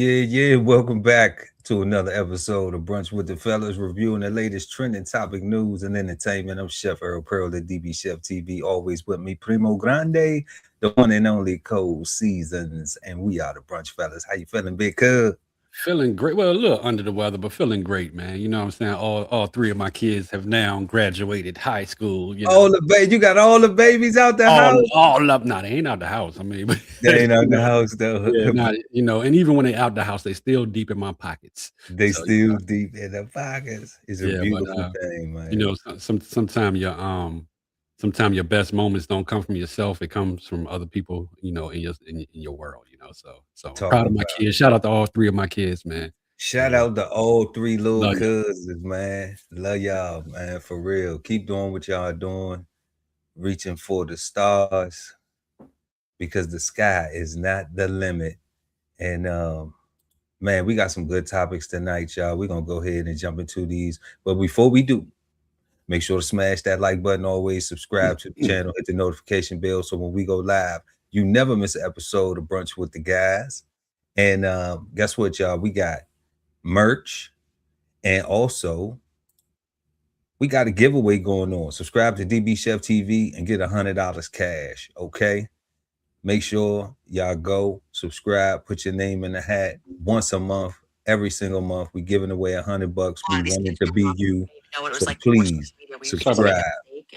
Yeah. Welcome back to another episode of Brunch with the Fellas, reviewing the latest trending topic news and entertainment. I'm Chef Earl Pearl at DBCHEFTV. Always with me, Primo Grande, the one and only Cold Seasons, and we are the Brunch Fellas. How you feeling, big cub? Feeling great. Well, a little under the weather, but feeling great, man. You know what I'm saying? All three of my kids have now graduated high school, All the you got all the babies out the all house. all up. Nah, they ain't out the house. I mean, but They ain't out you the know, house though. yeah, not and even when they out the house, they still deep in my pockets. They So, still deep in the pockets. It's a yeah, but beautiful thing, man. sometimes your best moments don't come from yourself. It comes from other people, in your world, So Talk proud of my about. kids. Shout out to all three of my kids, man. Shout And out to all three little love you. cousins, man. Love y'all, man, for real. Keep doing what y'all doing, reaching for the stars because the sky is not the limit. And man, we got some good topics tonight, y'all. We're gonna go ahead and jump into these. But before we do, make sure to smash that like button. Always subscribe to the channel, hit the notification bell so when we go live, you never miss an episode of Brunch with the Guys. And guess what, y'all? We got merch, and also we got a giveaway going on. Subscribe to DB Chef TV and get $100 cash. Okay. Make sure y'all go subscribe, put your name in the hat once a month, every single month. We giving away $100. We want it to be you. So please Sorry about subscribe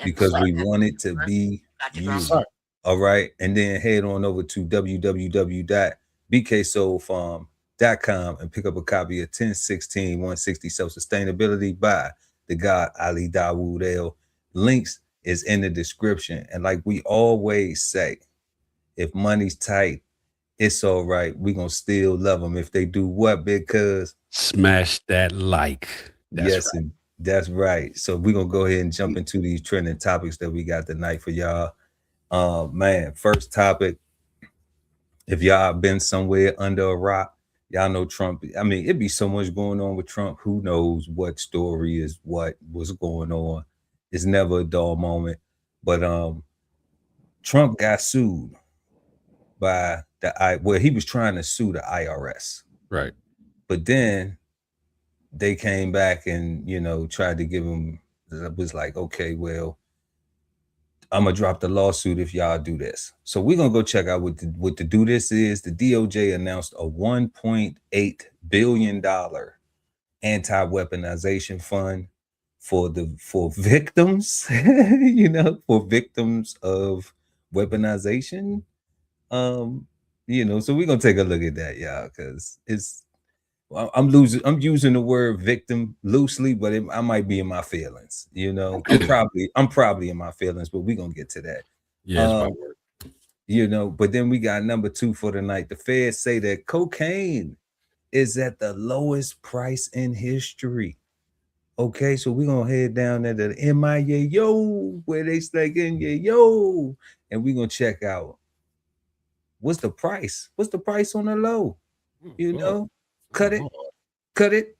because we want it to be you. Sorry. All right. And then head on over to www.bksoulfarm.com and pick up a copy of 1016 160 Self-Sustainability by the God Ali Dawood El. Links is in the description. And like we always say, if money's tight, it's all right. We're going to still love them if they do what, because Smash that like. That's yes, and that's right. So we're going to go ahead and jump into these trending topics that we got tonight for y'all. Man, first topic. If y'all been somewhere under a rock, y'all know Trump. I mean, it'd be so much going on with Trump. Who knows what story is what was going on? It's never a dull moment. But Trump got sued by he was trying to sue the IRS. right. But then they came back and, tried to give him, it was like, okay, well, I'm gonna drop the lawsuit if y'all do this. So we're gonna go check out what the do this is. The DOJ announced a $1.8 billion anti-weaponization fund for victims, for victims of weaponization. So we're gonna take a look at that, y'all, because I'm using the word victim loosely, but I might be in my feelings. I'm probably in my feelings, but we're gonna get to that. Yeah, it's about work. But then we got number 2 for the night. The feds say that cocaine is at the lowest price in history. Okay, so we're gonna head down there to the MIA, where they staking yo, and we're gonna check out what's the price on the low. Cut it, cut it,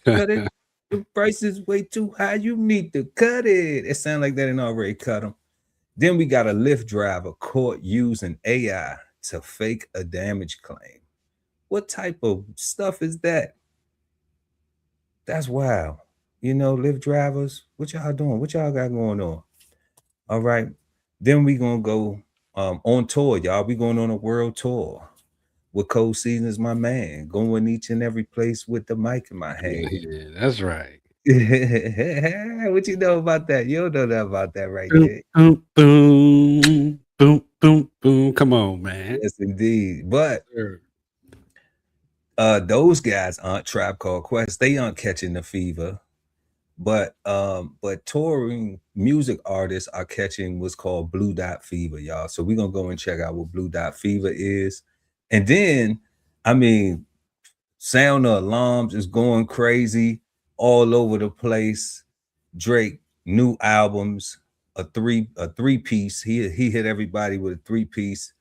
cut it. The price is way too high. You need to cut it. It sounds like they didn't already cut them. Then we got a Lyft driver caught using AI to fake a damage claim. What type of stuff is that? That's wild. Lyft drivers, what y'all doing? What y'all got going on? All right. Then we gonna go on tour, y'all. We going on a world tour with Cold Seasons, my man, going each and every place with the mic in my hand. Yeah, that's right. What you know about that? You don't know that about that right Boom, there. boom, boom, boom, boom, boom. Come on, man. Yes, indeed. But Sure. those guys aren't Tribe Called Quest. They aren't catching the fever. But touring music artists are catching what's called Blue Dot Fever, y'all. So we're gonna go and check out what Blue Dot Fever is. And then, I mean, sound of alarms is going crazy all over the place. Drake, new albums, a three piece. He hit everybody with a 3-piece.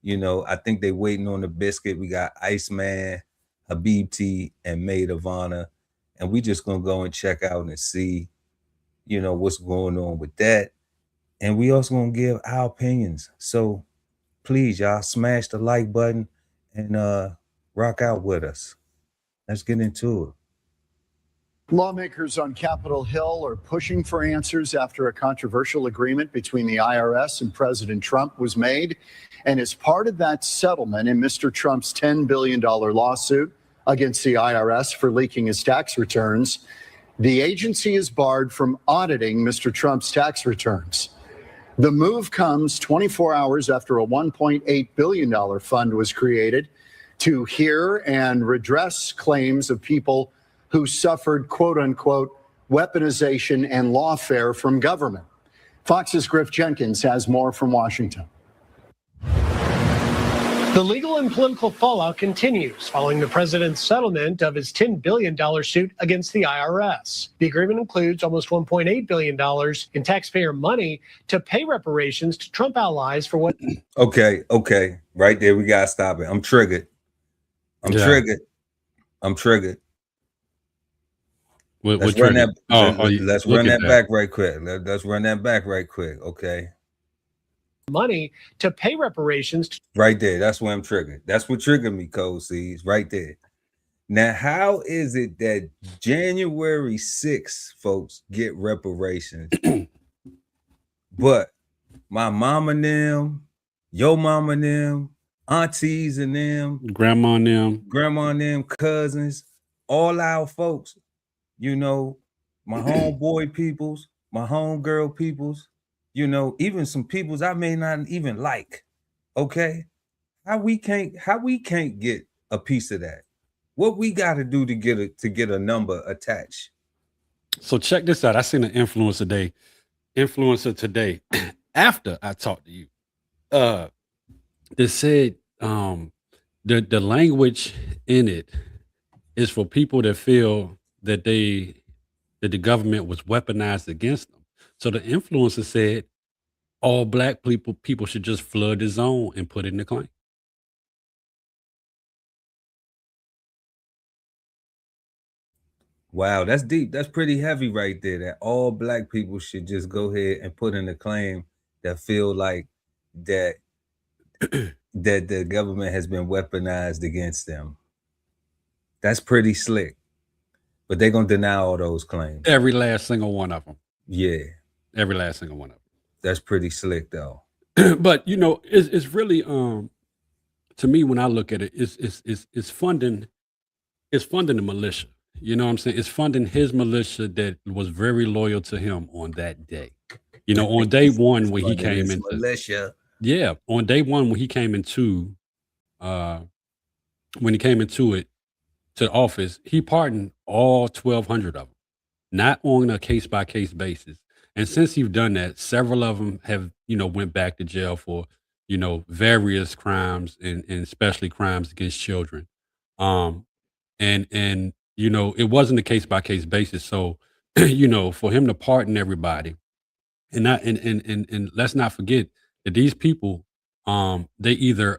I think they waiting on the biscuit. We got Iceman, Habibti, and Maid of Honor. And we just gonna go and check out and see, what's going on with that. And we also gonna give our opinions. So please, y'all, smash the like button and Rock out with us. Let's get into it. Lawmakers on Capitol Hill are pushing for answers after a controversial agreement between the IRS and President Trump was made. And as part of that settlement in Mr. Trump's $10 billion lawsuit against the IRS for leaking his tax returns, the agency is barred from auditing Mr. Trump's tax returns. The move comes 24 hours after a $1.8 billion fund was created to hear and redress claims of people who suffered, quote unquote, weaponization and lawfare from government. Fox's Griff Jenkins has more from Washington. The legal and political fallout continues following the president's settlement of his $10 billion suit against the IRS. The agreement includes almost $1.8 billion in taxpayer money to pay reparations to Trump allies for what... Okay. Right there, we got to stop it. I'm triggered. I'm triggered. Let's run that. Let's run that back right quick. Let's run that back right quick. Okay. Money to pay reparations. Right there. That's why I'm triggered. That's what triggered me, Code C's. Right there. Now, how is it that January 6th, folks, get reparations, but my mama and them, your mama and them, aunties and them, grandma and them, cousins, all our folks, you know, my homeboy peoples, my homegirl peoples, you know, even some peoples I may not even like. Okay, how we can't get a piece of that? What we got to do to get a number attached? So check this out. I seen an influencer today after I talked to you. They said the language in it is for people that feel that the government was weaponized against them. So the influencer said all black people should just flood the zone and put in the claim. Wow, that's deep. That's pretty heavy right there. That all black people should just go ahead and put in a claim that feel like that that the government has been weaponized against them. That's pretty slick. But they're gonna deny all those claims. Every last single one of them. Yeah. Every last single one of them. That's pretty slick though. But you know, it's really to me when I look at it, it's funding the militia. You know what I'm saying? It's funding his militia that was very loyal to him on that day. You know, on day one when he came into militia. Yeah, on day one when he came into it to office, he pardoned all 1,200 of them, not on a case by case basis. And since he's done that, several of them have, you know, went back to jail for, you know, various crimes and especially crimes against children. And you know, it wasn't a case by case basis. So, you know, for him to pardon everybody, and let's not forget that these people, they either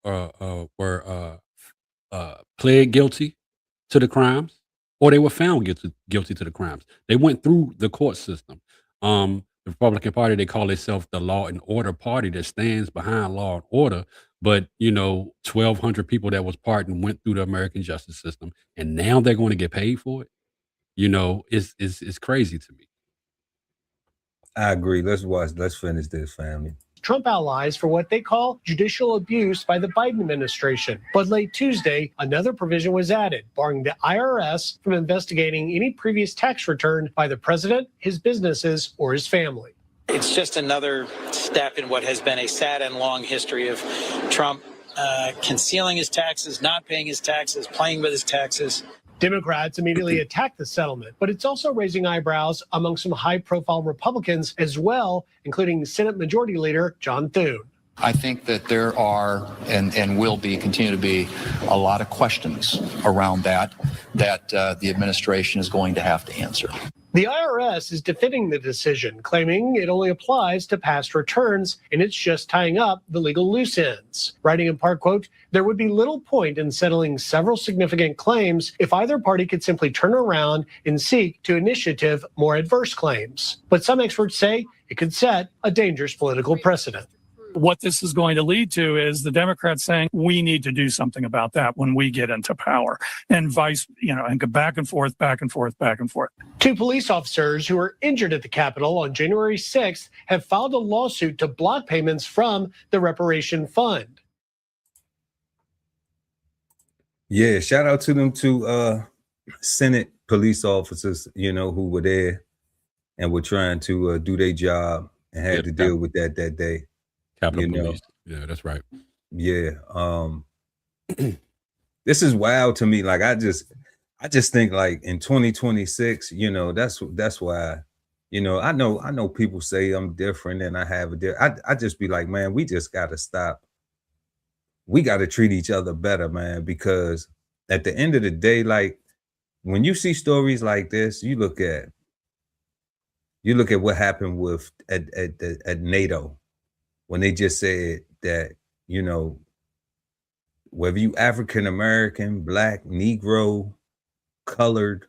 were pled guilty to the crimes, or they were found guilty to the crimes. They went through the court system. The Republican Party, they call themselves the law and order party that stands behind law and order. But, you know, 1,200 people that was pardoned went through the American justice system, and now they're going to get paid for it. You know, it's crazy to me. I agree. Let's finish this, family. Trump allies for what they call judicial abuse by the Biden administration. But late Tuesday, another provision was added, barring the IRS from investigating any previous tax return by the president, his businesses, or his family. It's just another step in what has been a sad and long history of Trump concealing his taxes, not paying his taxes, playing with his taxes. Democrats immediately attacked the settlement, but it's also raising eyebrows among some high-profile Republicans as well, including Senate Majority Leader John Thune. I think that there are and will be continue to be a lot of questions around that the administration is going to have to answer. The IRS is defending the decision, claiming it only applies to past returns and it's just tying up the legal loose ends. Writing in part, quote, there would be little point in settling several significant claims if either party could simply turn around and seek to initiative more adverse claims. But some experts say it could set a dangerous political precedent. What this is going to lead to is the Democrats saying we need to do something about that when we get into power, and and go back and forth, back and forth, back and forth. 2 police officers who were injured at the Capitol on January 6th have filed a lawsuit to block payments from the reparation fund. Yeah, shout out to them two Senate police officers, who were there and were trying to do their job and had to deal with that day. Capitol Police. Yeah, that's right. Yeah. This is wild to me. Like I just think like in 2026, that's why, I know people say I'm different and I have I just be like, man, we just gotta stop. We gotta treat each other better, man, because at the end of the day, like when you see stories like this, you look at what happened with at NATO. When they just said that, whether you African American, Black, Negro, colored,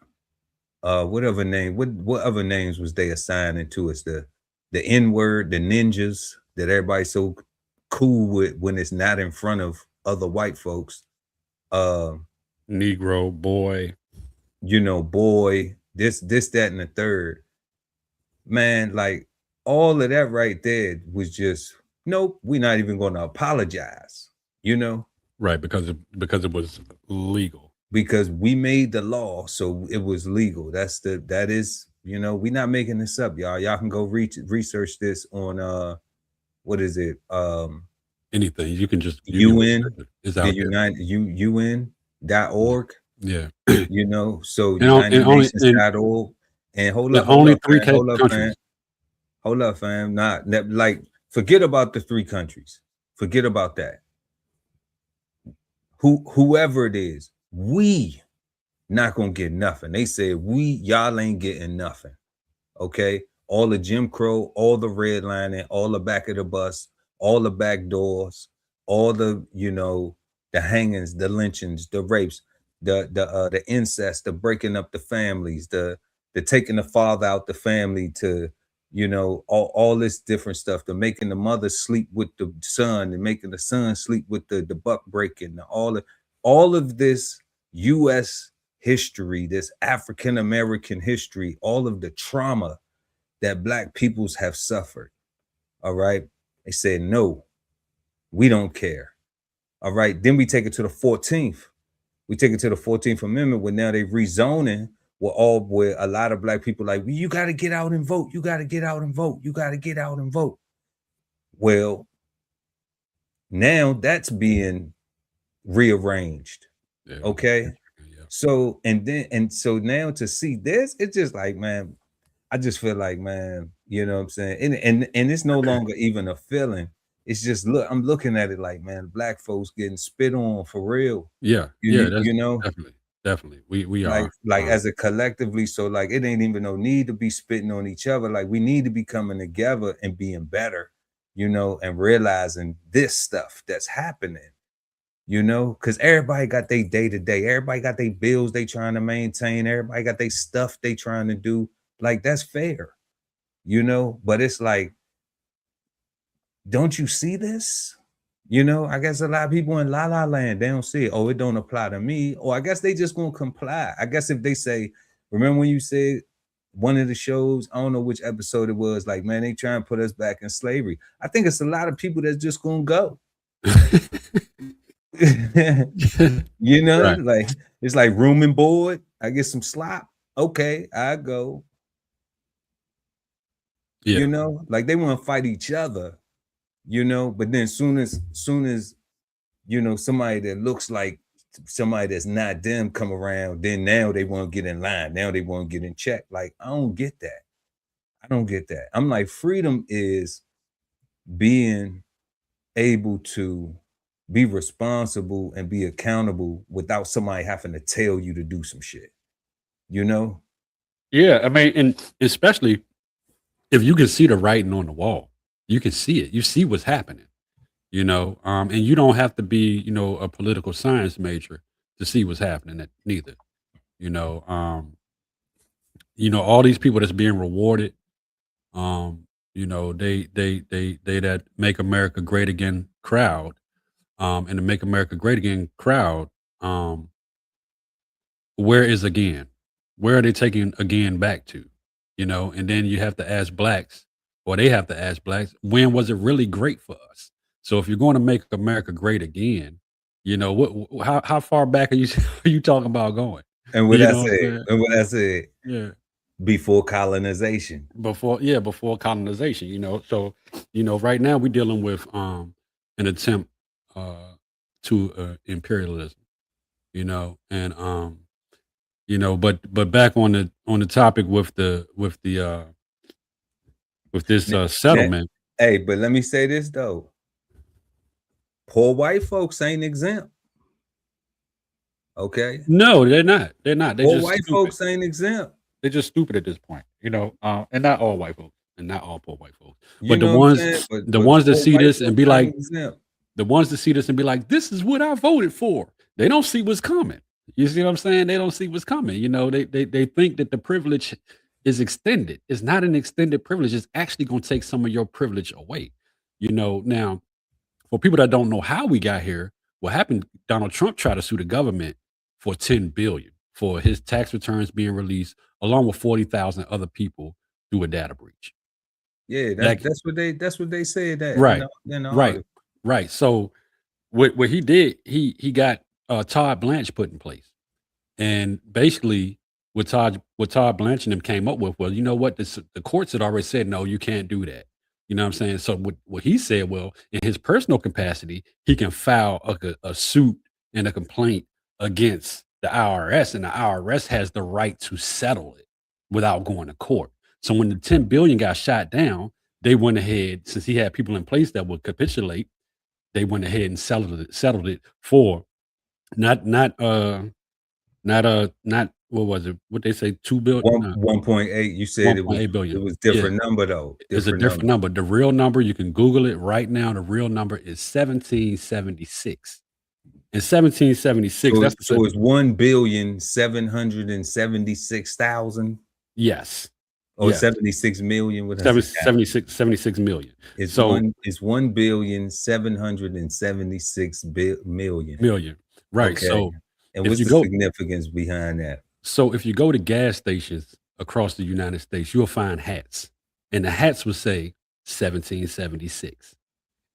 whatever name, what other names was they assigning to us? The N-word, the ninjas that everybody's so cool with when it's not in front of other white folks. Negro, boy. Boy, this, that, and the third. Man, like all of that right there was just, nope, we're not even going to apologize, Right, because it was legal. Because we made the law, so it was legal. That is, we're not making this up, y'all. Y'all can go research this on what is it? Anything. You can just UN is out United UN.org. Yeah. So UnitedNations.org. And hold up, countries. Hold up, fam. Not like forget about the 3 countries. Forget about that. Whoever it is, we not gonna get nothing. They said y'all ain't getting nothing. Okay. All the Jim Crow, all the redlining, all the back of the bus, all the back doors, all the, the hangings, the lynchings, the rapes, the incest, the breaking up the families, the taking the father out the family to, all this different stuff, to making the mother sleep with the son and making the son sleep with the buck breaking, all of this U.S. history, this African American history, all of the trauma that Black peoples have suffered. All right. They said, no, we don't care. All right. Then we take it to the 14th. We take it to the 14th Amendment, where now they rezoning where a lot of Black people like, well, you got to get out and vote. You got to get out and vote. You got to get out and vote. Well, now that's being rearranged. Yeah. Okay. Yeah. So now to see this, it's just like, man, I just feel like, man, you know what I'm saying? And it's no longer even a feeling. It's just, I'm looking at it like, man, Black folks getting spit on for real. Yeah. Definitely. We are like as a collectively. So like, it ain't even no need to be spitting on each other. Like we need to be coming together and being better, and realizing this stuff that's happening, because everybody got their day-to-day. Everybody got their bills they trying to maintain. Everybody got their stuff they trying to do. Like, that's fair, but it's like, don't you see this? I guess a lot of people in La La Land, they don't see it. Oh, it don't apply to me. Or I guess they just gonna comply. I guess if they say, remember when you said one of the shows, I don't know which episode it was, like, man, they try and put us back in slavery. I think it's a lot of people that's just gonna go. Right. Like it's like room and board. I get some slop. Okay, I go. Yeah. Like they want to fight each other. But then soon as somebody that looks like somebody that's not them come around, then now they want to get in line. Now they want to get in check. Like, I don't get that. I'm like, freedom is being able to be responsible and be accountable without somebody having to tell you to do some shit. Yeah. I mean, and especially if you can see the writing on the wall. You can see it. You see what's happening, and you don't have to be, a political science major to see what's happening neither. All these people that's being rewarded, You know, they that Make America Great Again crowd, and the Make America Great Again crowd, um, where is again? Where are they taking again back to? You know, and then you have to ask blacks, or they have to ask blacks, when was it really great for us? So if you're going to make America great again, you know, how far back are you are you talking about going? And what You I know what I'm said, saying? and what I said, Yeah. before colonization. Before colonization, you know. So, you know, right now we're dealing with an attempt to imperialism, you know, and you know, but back on the topic with with this Now, settlement. hey, but let me say this though. Poor white folks ain't exempt. Okay. No, they're not. They're not. They're Poor just white stupid. folks ain't exempt. They're just stupid at this point, you know. And not all white folks, and not all poor white folks, You but know what I'm saying? the But ones that poor see white this and folks be like, ain't exempt. the ones that see this and be like, this is what I voted for. They don't see what's coming. You see what I'm saying? They don't see what's coming. You know, they think that the privilege is extended. It's not an extended privilege. It's actually going to take some of your privilege away. You know, now for people that don't know how we got here, what happened? Donald Trump tried to sue the government for 10 billion for his tax returns being released, along with 40,000 other people through a data breach. Yeah, That that's what they said that right, in the right, article. right. So what he did, he got Todd Blanche put in place, and basically what Todd Blanche and them came up with was, you know what, the courts had already said no, you can't do that. You know what I'm saying? So what he said, well, in his personal capacity, he can file a suit and a complaint against the IRS, and the IRS has the right to settle it without going to court. So when the 10 billion got shot down, they went ahead, since he had people in place that would capitulate, they went ahead and settled it for not not what was it? What they say, 2 billion? One No, 1.8. You said it 1.8 billion. was Yeah, different number though. it's a Different different number. number. The real number, you can Google it right now. The real number is 1776. In 1776, So that's the it's 1,776,000 yes, or yes, 76 million. What does it? 76 million. It's So 1,776 million. million, right? Okay. So And if what's you the go, significance behind that? so if you go to gas stations across the United States, you'll find hats, and the hats will say 1776.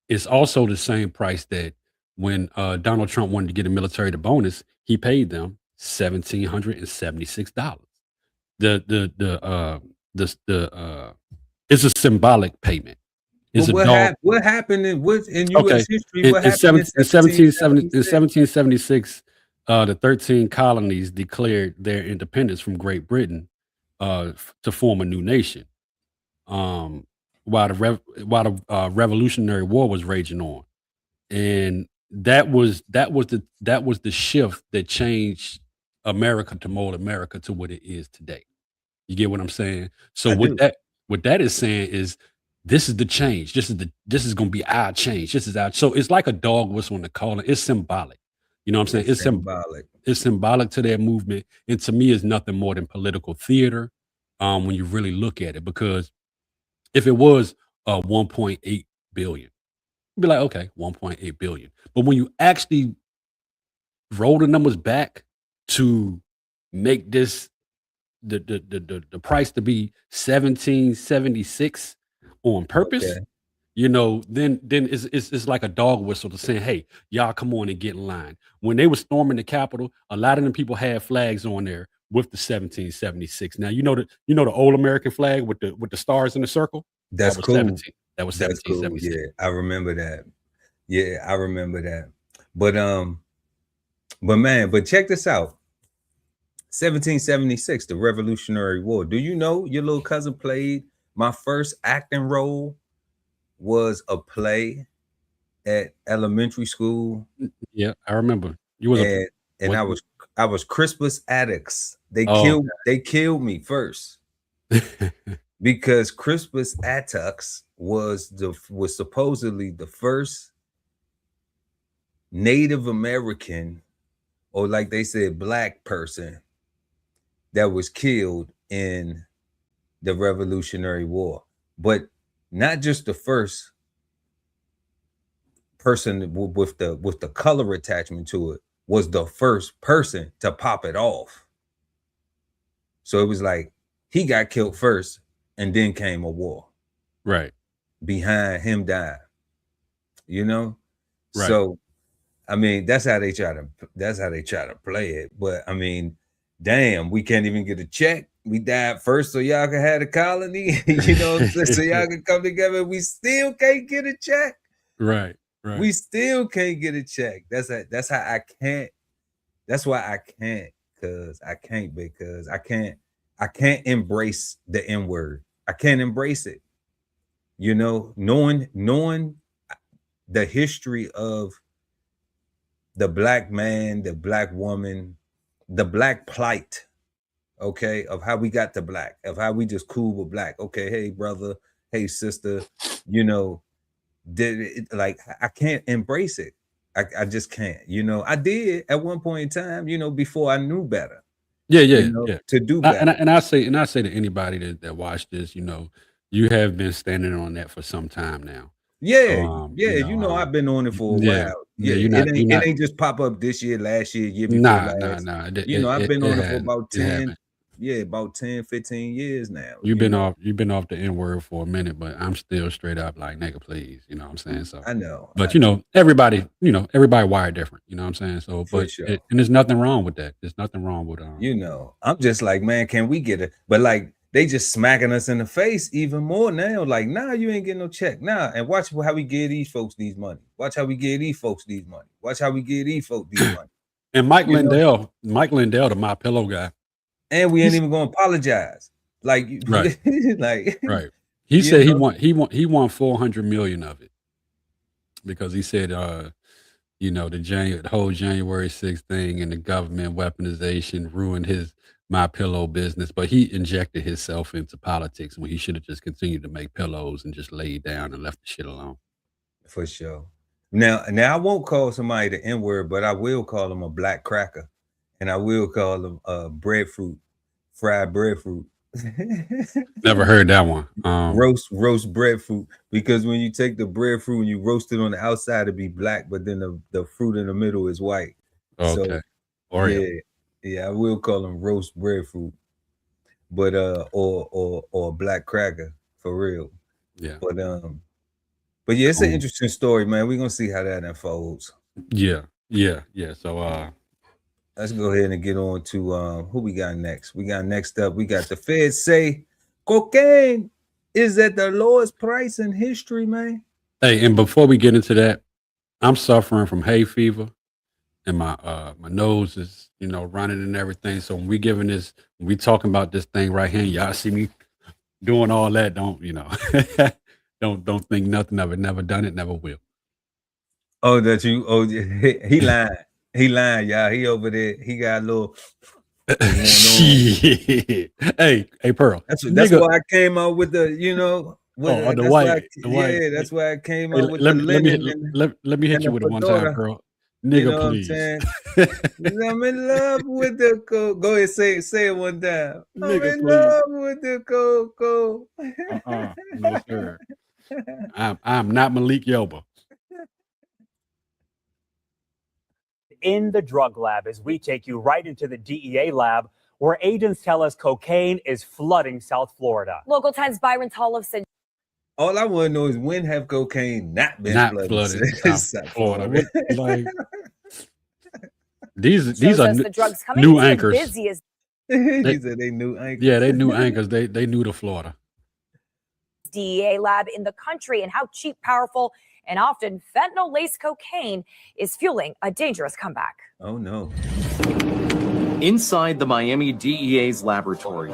It's also the same price that when Donald Trump wanted to get the military the bonus, he paid them $1,776. The it's a symbolic payment. It's But a dog. what happened in Okay, US history? What happened in in 1776? 1776, the 13 colonies declared their independence from Great Britain to form a new nation. Um, while the Revolutionary War was raging on, and that was the shift that changed America to mold America to what it is today. You get what I'm saying? So I do. what that is saying is, this is the change. This is gonna be our change. This is our, so it's like a dog whistle in the calling. It's symbolic. You know what I'm saying? It's symbolic. It's symbolic to their movement. And to me, it's nothing more than political theater, when you really look at it. Because if it was 1.8 billion, you'd be like, okay, 1.8 billion. But when you actually roll the numbers back to make this the price to be 1776 on purpose, Okay. you know, then it's like a dog whistle to saying, hey, y'all come on and get in line. When they were storming the Capitol, a lot of them people had flags on there with the 1776. Now you know the old American flag with the stars in the circle. That's That was cool. 17. That was That's cool. 1776. Yeah, I remember that. Yeah, I remember that. But man, but check this out. 1776, the Revolutionary War. Do you know your little cousin played my first acting role was a play at elementary school, Yeah, I remember. You was a and what? I was Crispus Attucks. They Oh, killed me first because Crispus Attucks was supposedly the first Native American, or like they said, black person that was killed in the Revolutionary War. But not just the first person with the color attachment to it, was the first person to pop it off. So it was like he got killed first, and then came a war. Right. Behind him dying. You know? Right. So I mean, that's how they try to play it. But I mean, damn, we can't even get a check. We died first so y'all can have a colony. You know what I'm saying? So y'all can come together. We still can't get a check. Right. Right. We still can't get a check. That's how I can't. That's why I can't, because I can't embrace the N-word. I can't embrace it. You know, knowing the history of the black man, the black woman, the black plight, okay, of how we got to black, of how we just cool with black. Okay, hey brother, hey sister, you know, like I can't embrace it. I just can't. You know, I did at one point in time, you know, before I knew better. Yeah, you know, to do better. And I say to anybody that watched this, you know, you have been standing on that for some time now. Yeah, you know, I've been on it for a while. Yeah, it ain't just pop up this year, last year before last. Nah. You know, I've been on it for about 10, about 10, 15 years now. You've been off the N-word for a minute, but I'm still straight up like, nigga, please. You know what I'm saying? So I know. But you know, everybody wired different. You know what I'm saying? So but sure. and there's nothing wrong with that. There's nothing wrong with you know, I'm just like, man, can we get it? But like they just smacking us in the face even more now. Like, nah, you ain't getting no check. Nah, and watch how we give these folks these money. Watch how we give these folks these money. Watch how we give these folks these money. And Mike Lindell, the My Pillow guy. And we ain't even gonna apologize. Like, right. like, right. He said he won 400 million of it because he said, you know, the whole January 6th thing and the government weaponization ruined his My Pillow business, but he injected himself into politics when he should have just continued to make pillows and just laid down and left the shit alone. For sure. Now I won't call somebody the N-word, but I will call them a black cracker, and I will call them breadfruit, fried breadfruit. Never heard that one. Roast breadfruit, because when you take the breadfruit and you roast it on the outside, it be black, but then the fruit in the middle is white. Okay. So, yeah, I will call them roast breadfruit, but or black cracker for real. Yeah. But yeah, it's an interesting story, man. We're gonna see how that unfolds. Yeah. So let's go ahead and get on to who we got next. We got the feds say cocaine is at the lowest price in history, man. Hey, and before we get into that, I'm suffering from hay fever, and my nose is, you know, running and everything. So when we talking about this thing right here, y'all see me doing all that, don't, you know, don't think nothing of it. Never done it, never will. Oh, he lying. He lying, y'all. He over there. He got a little. Hey, Pearl. That's why I came out with the, you know. The white. Yeah, that's why I came out with let me hit you with it one time, Pearl. Nigga, you know please. I'm in love with the cocoa. Go ahead, say it one time. Nigga, I'm in love with the cocoa. No, sir. I'm not Malik Yoba. In the drug lab, as we take you right into the DEA lab, where agents tell us cocaine is flooding South Florida. Local 10's Byron Tolliff said, all I want to know is, when have cocaine not been flooded South Florida? Like, these are the drugs coming new anchors. Busy as they said they new anchors. Yeah, they new anchors. They new to Florida. DEA lab in the country, and how cheap, powerful, and often fentanyl-laced cocaine is fueling a dangerous comeback. Oh, no. Inside the Miami DEA's laboratory,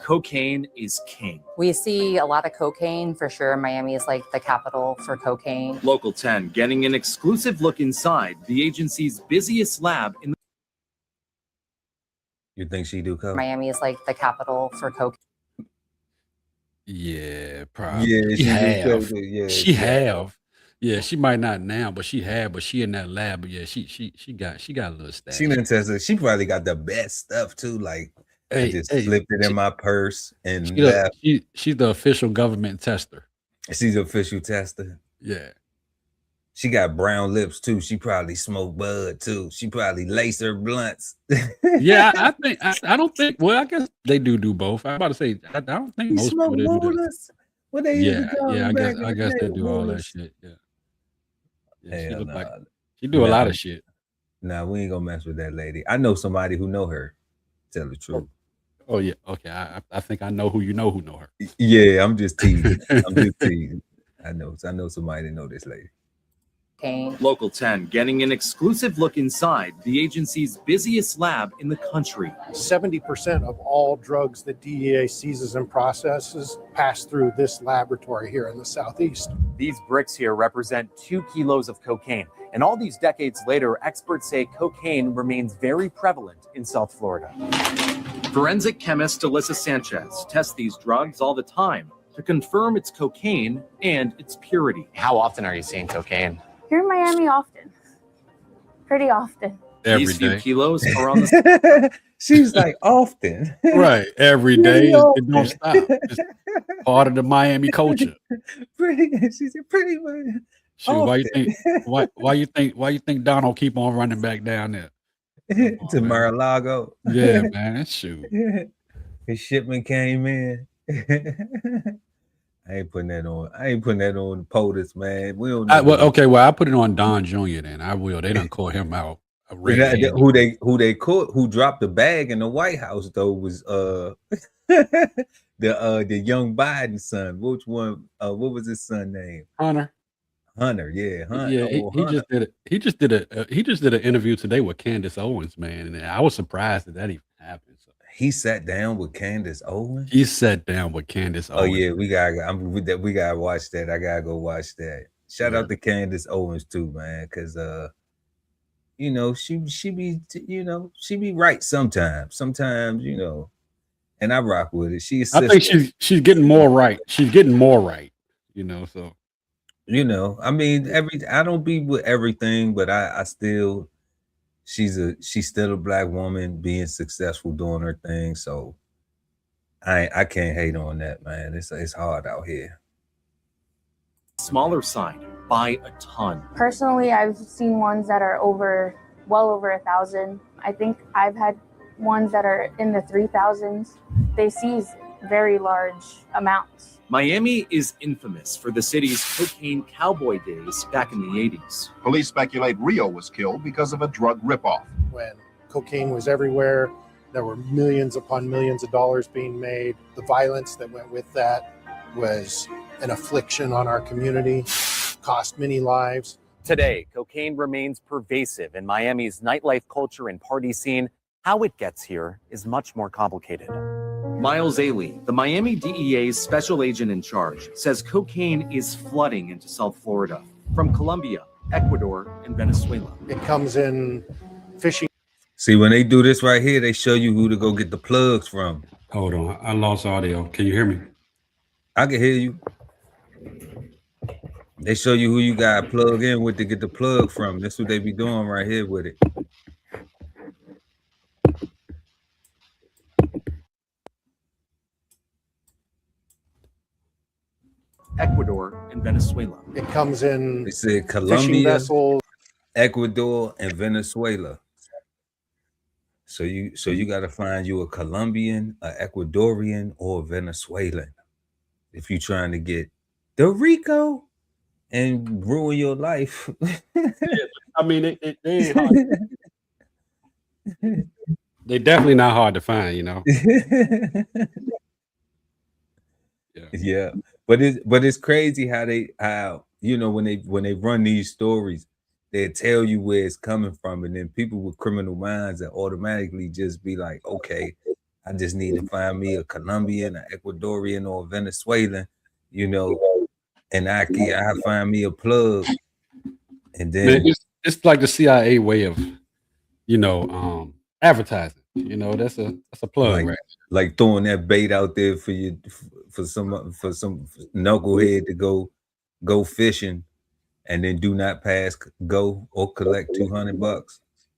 cocaine is king. We see a lot of cocaine for sure. Miami is like the capital for cocaine. Local 10 getting an exclusive look inside the agency's busiest lab in the... You think she do coke? Miami is like the capital for cocaine. Yeah, probably. Yeah, she have. Yeah, she might not now, but she had. But she in that lab. But yeah, she got a little stash. She didn't test it. She probably got the best stuff too. Like, I just slipped it in my purse and she's the official government tester. She's an official tester. Yeah. She got brown lips too. She probably smoked bud too. She probably laced her blunts. Yeah, I think I don't think. Well, I guess they do both. I'm about to say I don't think You most people smoke do that. moolahs? What they used to call them back in I the guess day, they do all that moolahs. shit. Yeah, she Hell look nah. like she do a lot of shit. Nah, we ain't gonna mess with that lady. I know somebody who know her. Tell the truth. Oh yeah, okay. I think I know who know her. Yeah, I'm just teasing. I'm just teasing. I know somebody that know this lady. Local 10 getting an exclusive look inside the agency's busiest lab in the country. 70% of all drugs that DEA seizes and processes pass through this laboratory here in the Southeast. These bricks here represent 2 kilos of cocaine. And all these decades later, experts say cocaine remains very prevalent in South Florida. Forensic chemist Alyssa Sanchez tests these drugs all the time to confirm it's cocaine and its purity. How often are you seeing cocaine? Here in Miami often. Pretty often. These few kilos are on the She's like often. Right. Every day. It don't stop. It's part of the Miami culture. She said pretty much. Shoot, why you think Donald keep on running back down there? To Mar-a-Lago. Yeah, man. Shoot. His shipment came in. I ain't putting that on POTUS, man. We don't know. I put it on Don Jr. then. I will. They done call him out. Who they caught, who dropped the bag in the White House though was the young Biden son. Which one? What was his son name? Hunter, yeah, Hunter. Yeah, he just did an interview today with Candace Owens, man, and I was surprised that even happened. So. He sat down with Candace Owens. He sat down with Candace Owens. Oh yeah, we gotta watch that. I gotta go watch that. Shout out to Candace Owens too, man, because you know, she be right sometimes. Sometimes, you know, and I rock with it. I think she's getting more right. She's getting more right, you know. So, you know, I mean, I don't be with everything, but I still, she's still a Black woman being successful doing her thing. So I can't hate on that, man. It's hard out here. Smaller side by a ton. Personally, I've seen ones that are well over 1,000. I think I've had ones that are in the 3,000s. They seize very large amounts. Miami is infamous for the city's cocaine cowboy days back in the 80s. Police speculate Rio was killed because of a drug ripoff. When cocaine was everywhere, there were millions upon millions of dollars being made. The violence that went with that was an affliction on our community, cost many lives. Today, cocaine remains pervasive in Miami's nightlife culture and party scene. How it gets here is much more complicated. Miles Ailey, the Miami DEA's special agent in charge, says cocaine is flooding into South Florida from Colombia, Ecuador, and Venezuela. It comes in fishing. See, when they do this right here, they show you who to go get the plugs from. Hold on, I lost audio. Can you hear me? I can hear you. They show you who you got to plug in with to get the plug from. That's what they be doing right here with it. Ecuador, and Venezuela. It comes in. They said Colombia, Ecuador, and Venezuela. So you got to find you a Colombian, an Ecuadorian, or a Venezuelan if you're trying to get the Rico and ruin your life. Yeah, I mean, they ain't hard. They definitely not hard to find, you know. Yeah, but it's crazy how you know when they run these stories, they tell you where it's coming from, and then people with criminal minds that automatically just be like, okay, I just need to find me a Colombian, an Ecuadorian, or a Venezuelan, you know, and I find me a plug, and then man, it's like the CIA way of, you know, advertising. You know, that's a plug, like, right? Like throwing that bait out there for you for some knucklehead to go fishing, and then do not pass go or collect $200.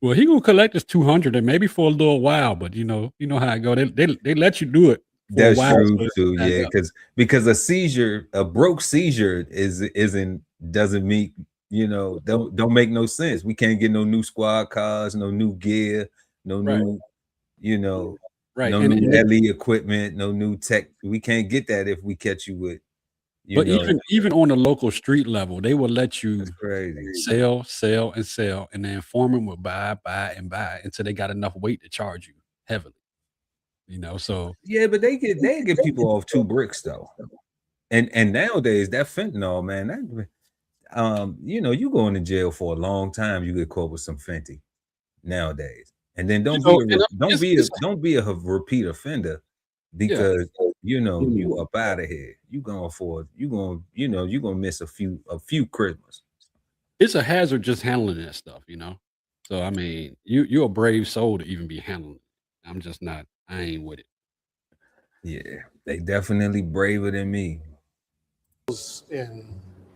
Well, he gonna collect his 200 and maybe for a little while, but you know how it go. They let you do it for a That's while. true So it too. adds Yeah, up. because a broke seizure doesn't mean, don't make no sense. We can't get no new squad cars, no new gear, no Right. new, Right. no And new it, LE equipment, no new tech. We can't get that if we catch you with, but even on the local street level, they will let you that's crazy. sell, sell, and sell, and the informant will buy, buy, and buy until they got enough weight to charge you heavily. So Yeah, but they get people off 2 bricks though. And nowadays that fentanyl, man, you go into jail for a long time, you get caught with some fentanyl nowadays. And then don't be a repeat offender because you up out of here. You're gonna miss a few Christmas. it's a hazard just handling that stuff. So I mean, you're a brave soul to even be handling it. I'm just not. I ain't with it. Yeah, they definitely braver than me. In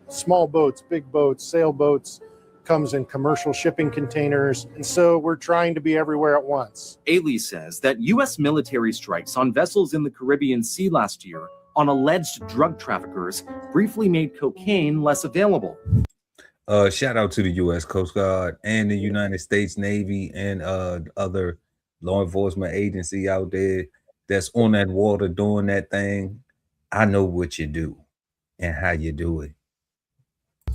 small boats, big boats, sailboats, comes in commercial shipping containers. And so we're trying to be everywhere at once. Ailey says that U.S. military strikes on vessels in the Caribbean Sea last year on alleged drug traffickers briefly made cocaine less available. Shout out to the U.S. Coast Guard and the United States Navy and other law enforcement agency out there that's on that water doing that thing. I know what you do and how you do it.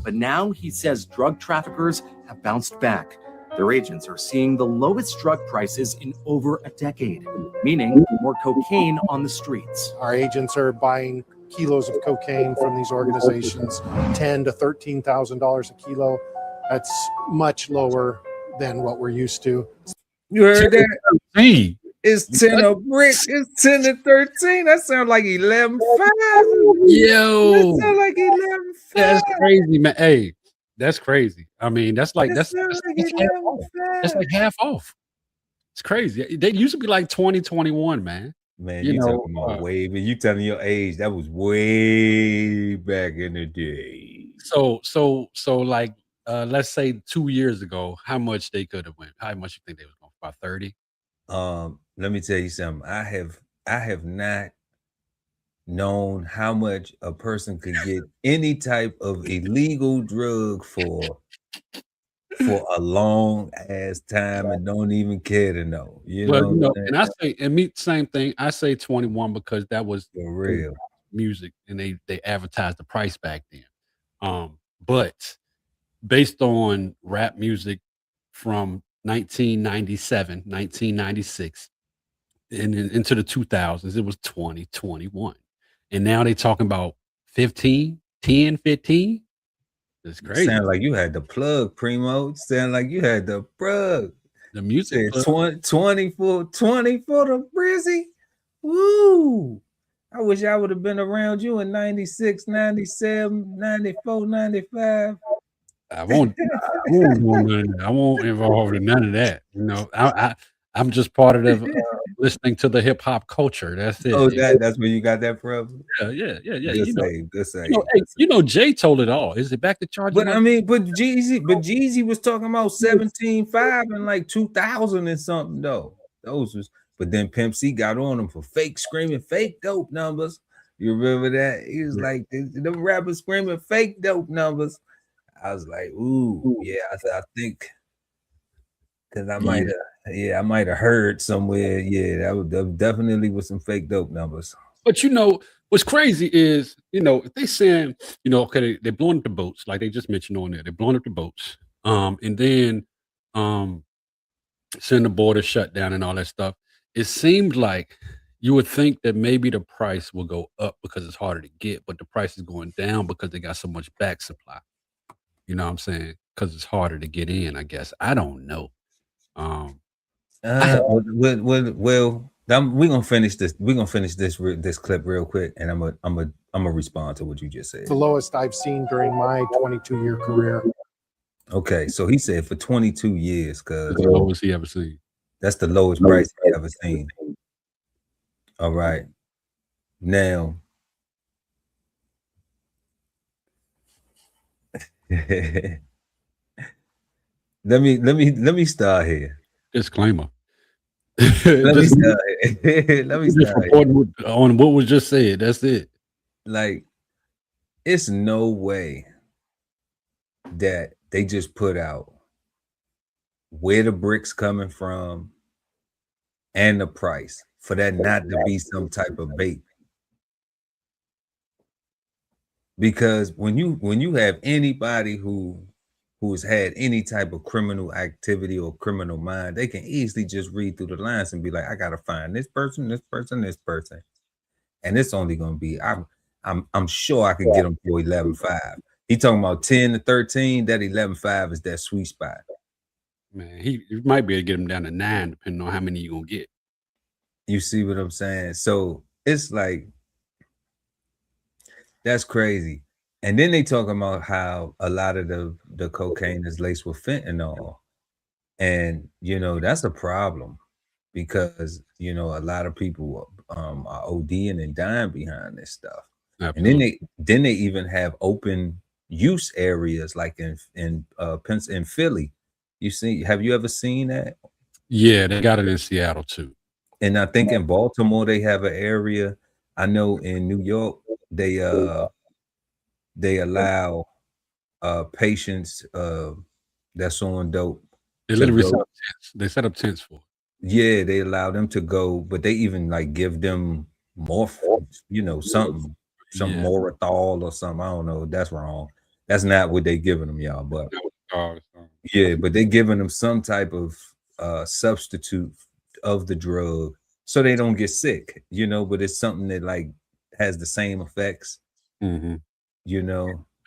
But now he says drug traffickers have bounced back. Their agents are seeing the lowest drug prices in over a decade, meaning more cocaine on the streets. Our agents are buying kilos of cocaine from these organizations, $10,000 to $13,000 a kilo. That's much lower than what we're used to. You heard that? Hey, it's 10 a brick. It's 10 to 13. That sounds like 11.5. Yo, that sounds like 11.5. That's crazy, man. Hey, that's crazy. I mean, that's like that's like half off. It's crazy. They used to be like 2021, man. Man, you talking about way, but you telling your age, that was way back in the day. So like let's say 2 years ago, how much they could have went? How much you think they was going? About 30? Let me tell you something. I have not known how much a person could get any type of illegal drug for a long ass time and don't even care to know. And I say, and me, same thing. I say 21 because that was for real music, and they advertised the price back then. But based on rap music from 1997, 1996, and into the 2000s, it was 2021. And now they talking about 15, 10, 15. It's crazy. Sound like you had the plug, Primo. Sound like you had the plug. The music. 20 for the Brizzy. Woo! I wish I would have been around you in 96, 97, 94, 95. I won't involve in none of that. I'm just part of the listening to the hip hop culture. That's it. Oh, that's where you got that from. Yeah. Good save. Jay told it all. Is it back to charge? But I mean, but Jeezy was talking about 17.5 and like 2000 and something though. But then Pimp C got on him for screaming fake dope numbers. You remember that? He was like, the rappers screaming fake dope numbers. I was like, ooh, yeah, I think because I might have heard somewhere. Yeah, that definitely was some fake dope numbers. But what's crazy is, if they saying, okay, they're blowing up the boats, like they just mentioned on there, they're blowing up the boats. And then send the border shut down and all that stuff. It seems like you would think that maybe the price will go up because it's harder to get, but the price is going down because they got so much back supply. You know what I'm saying? Because it's harder to get in, I guess. I don't know. Well, we're gonna finish this. We're gonna finish this clip real quick, and I'm gonna respond to what you just said. The lowest I've seen during my 22-year career. Okay, so he said for 22 years, because the lowest he ever seen. That's the lowest price he ever seen. All right, now. Let me start here. Disclaimer. Let me Just- start. Let me just start. reporting on what was just said. That's it. Like, it's no way that they just put out where the bricks coming from and the price for that not to be some type of bait. Because when you have anybody who's had any type of criminal activity or criminal mind, they can easily just read through the lines and be like, I gotta find this person, this person, this person. And it's only gonna be, I'm sure I could get them for 11.5. He talking about 10 to 13, that 11.5 is that sweet spot. Man, you might be able to get him down to 9, depending on how many you're gonna get. You see what I'm saying? So it's like, that's crazy. And then they talk about how a lot of the cocaine is laced with fentanyl. And that's a problem because a lot of people are ODing and dying behind this stuff. Absolutely. And then they even have open use areas like in Philly. Have you ever seen that? Yeah, they got it in Seattle too. And I think in Baltimore they have an area. I know in New York they allow patients that's on dope. They literally set up tents. They set up tents for it. Yeah, they allow them to go, but they even like give them something, some Morathol or something. I don't know. That's wrong. That's not what they giving them, y'all. But yeah, but they giving them some type of substitute of the drug so they don't get sick, but it's something that like has the same effects. Mm-hmm.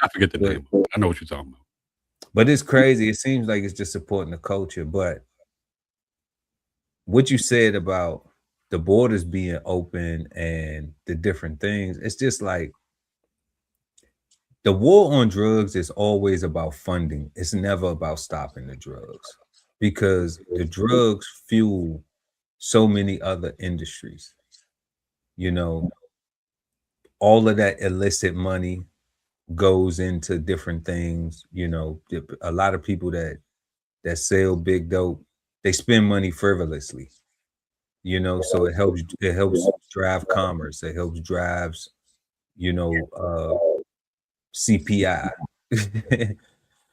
I forget the name. I know what you're talking about. But it's crazy. It seems like it's just supporting the culture. But what you said about the borders being open and the different things, it's just like the war on drugs is always about funding. It's never about stopping the drugs because the drugs fuel so many other industries. All of that illicit money goes into different things. A lot of people that sell big dope, they spend money frivolously, so it helps drive commerce. It helps drives, CPI.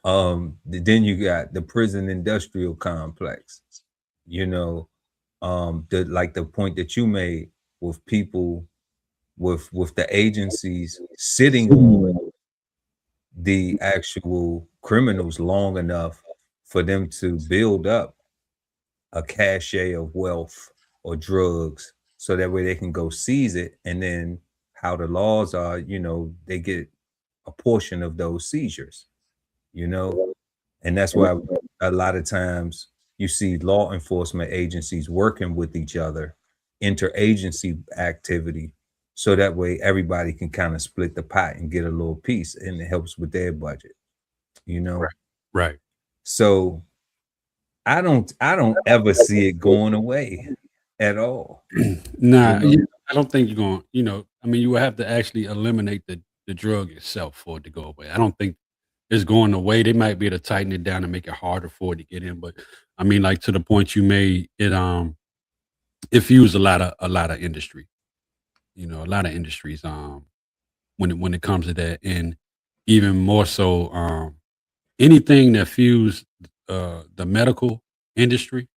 Then you got the prison industrial complex, the point that you made with people with the agencies sitting on the actual criminals long enough for them to build up a cachet of wealth or drugs so that way they can go seize it. And then how the laws are, they get a portion of those seizures, and that's why a lot of times you see law enforcement agencies working with each other, interagency activity, so that way everybody can kind of split the pot and get a little piece, and it helps with their budget, Right. So I don't ever see it going away at all. Nah, I don't think you're going, you would have to actually eliminate the drug itself for it to go away. I don't think it's going away. They might be able to tighten it down and make it harder for it to get in. But like to the point you made, it fuels a lot of industry. A lot of industries when it comes to that, and even more so anything that fuels the medical industry,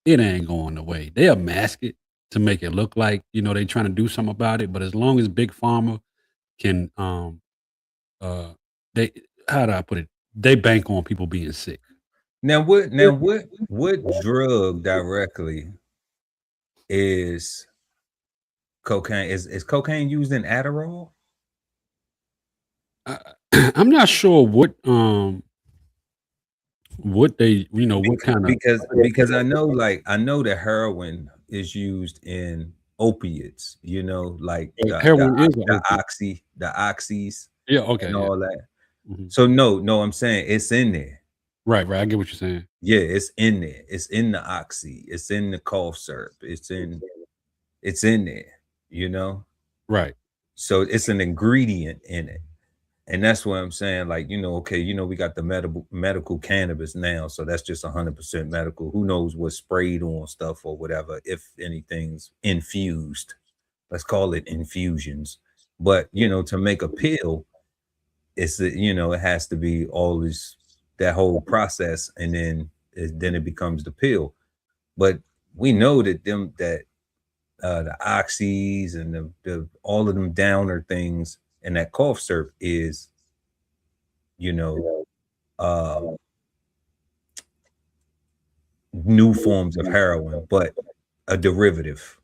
it ain't going away. They'll mask it to make it look like they trying to do something about it. But as long as big pharma can they, how do I put it, they bank on people being sick. Now what drug directly is cocaine? Is cocaine used in Adderall? I'm not sure what they, what kind of, because I know that heroin is used in opiates, like heroin is the oxys, okay, and all that. So no, I'm saying it's in there. Right. I get what you're saying. Yeah, it's in there. It's in the oxy. It's in the cough syrup. It's in there. Right. So it's an ingredient in it. And that's what I'm saying. Like, you know, okay, you know, we got the medical cannabis now, so that's just 100% medical. Who knows what's sprayed on stuff or whatever, if anything's infused. Let's call it infusions. But you know, to make a pill, it's you know, it has to be all this, that whole process, and then it becomes the pill. But we know that the oxys and the all of them downer things and that cough syrup is, you know, new forms of heroin, but a derivative.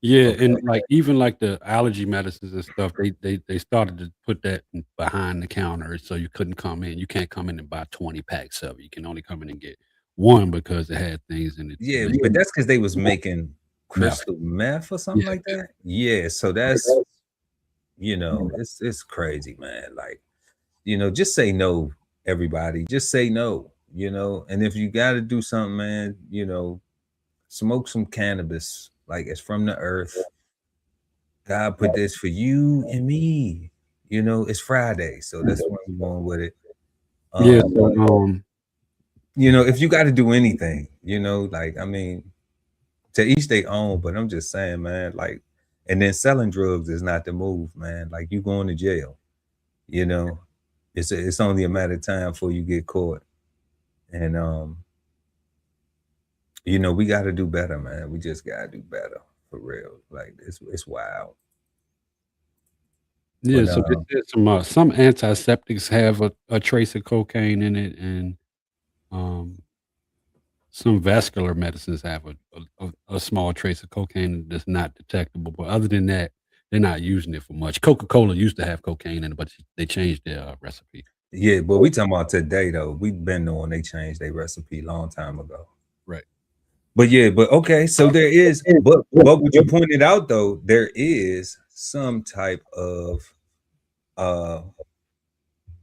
Yeah, and like even like the allergy medicines and stuff, they started to put that behind the counter, so you couldn't come in. You can't come in and buy 20 packs of it. You can only come in and get one because it had things in it. Yeah, but that's because they was making crystal meth or something like that. Yeah, so that's, you know, it's crazy, man. Like, you know, just say no, everybody. Just say no, you know. And if you got to do something, man, you know, smoke some cannabis. Like, it's from the earth. God put this for you and me. You know, it's Friday, so that's where I'm going with it. You know, if you got to do anything, you know, like, I mean, to each their own, but I'm just saying, man, like, and then selling drugs is not the move, man. Like, you going to jail, you know, it's only a matter of time before you get caught. And, you know, we got to do better, man. We just got to do better, for real. Like, it's wild. Yeah, so some antiseptics have a trace of cocaine in it, and some vascular medicines have a small trace of cocaine that's not detectable. But other than that, they're not using it for much. Coca-Cola used to have cocaine in it, but they changed their recipe. Yeah, but we talking about today, though. We've been knowing they changed their recipe a long time ago. Right. But yeah, but okay, so there is, but what you pointed out, though, there is some type of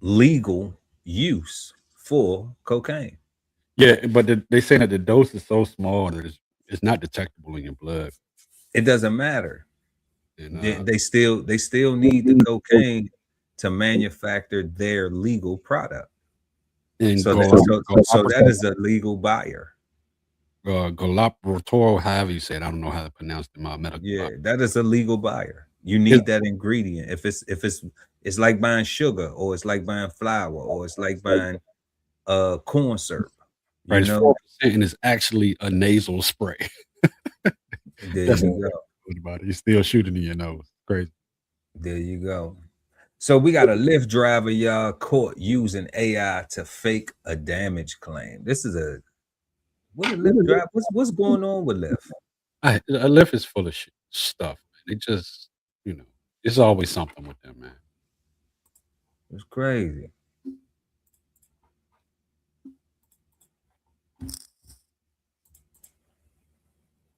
legal use for cocaine. Yeah, but they say that the dose is so small that it's not detectable in your blood. It doesn't matter. And, they still need the cocaine to manufacture their legal product. And so that is a legal buyer. Galapagos, however you say it, I don't know how to pronounce the medical. Yeah, that is a legal buyer. You need that ingredient. If it's like buying sugar, or it's like buying flour, or it's like buying corn syrup. Right, you know, and it's actually a nasal spray. There you go. You're still shooting in your nose. Crazy. There you go. So we got a Lyft driver, y'all, caught using AI to fake a damage claim. This is a Lyft driver. What's going on with Lyft? A Lyft is full of stuff. They just, you know, it's always something with them, man. It's crazy.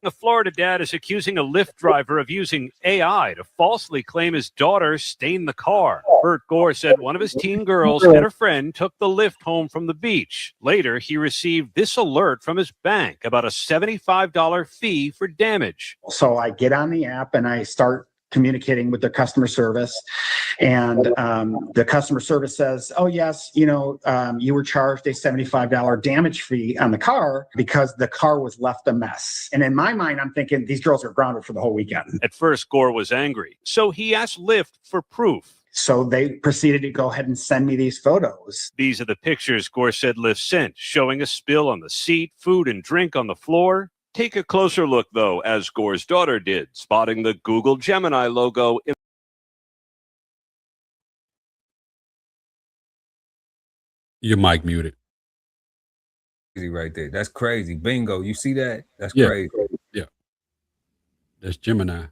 A Florida dad is accusing a Lyft driver of using AI to falsely claim his daughter stained the car. Bert Gore said one of his teen girls and her friend took the Lyft home from the beach. Later, he received this alert from his bank about a $75 fee for damage. So I get on the app and I start communicating with the customer service, and the customer service says, oh yes, you know, you were charged a $75 damage fee on the car because the car was left a mess. And in my mind, I'm thinking these girls are grounded for the whole weekend. At first, Gore was angry, so he asked Lyft for proof. So they proceeded to go ahead and send me these photos. These are the pictures Gore said Lyft sent, showing a spill on the seat, food and drink on the floor. Take a closer look, though, as Gore's daughter did, spotting the Google Gemini logo. Your mic muted. Right there. That's crazy. Bingo. You see that? That's Yeah. crazy. Yeah. That's Gemini.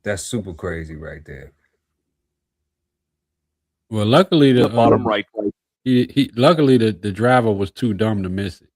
That's super crazy right there. Well, luckily The bottom right. Luckily the driver was too dumb to miss it.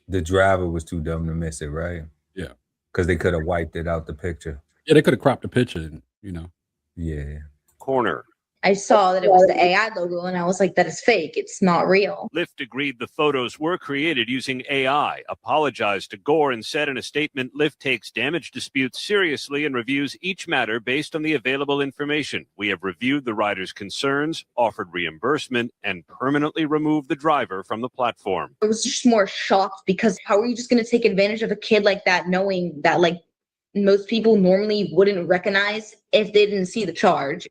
The driver was too dumb to miss it, right? Yeah. Because they could have wiped it out the picture. Yeah, they could have cropped the picture, and, you know. Yeah. Corner. I saw that it was the AI logo and I was like, that is fake. It's not real. LYFT agreed the photos were created using AI, apologized to Gore, and said in a statement, LYFT takes damage disputes seriously and reviews each matter based on the available information. We have reviewed the rider's concerns, offered reimbursement, and permanently removed the driver from the platform. I was just more shocked because how are you just going to take advantage of a kid like that, knowing that like most people normally wouldn't recognize if they didn't see the charge?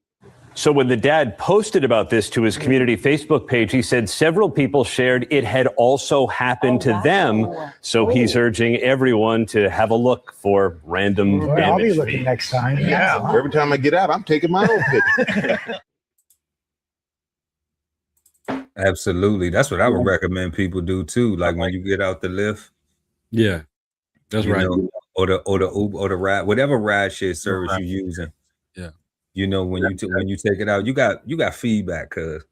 So when the dad posted about this to his community Facebook page, he said several people shared it had also happened to them. So he's urging everyone to have a look for random damage. I'll be looking next time. Yeah. Every time I get out, I'm taking my own picture. Absolutely. That's what I would recommend people do too. Like when you get out the lift. Yeah, that's right. Know, or the Uber or the ride, whatever ride share service you're using. Yeah. You know, when you take it out, you got feedback, cuz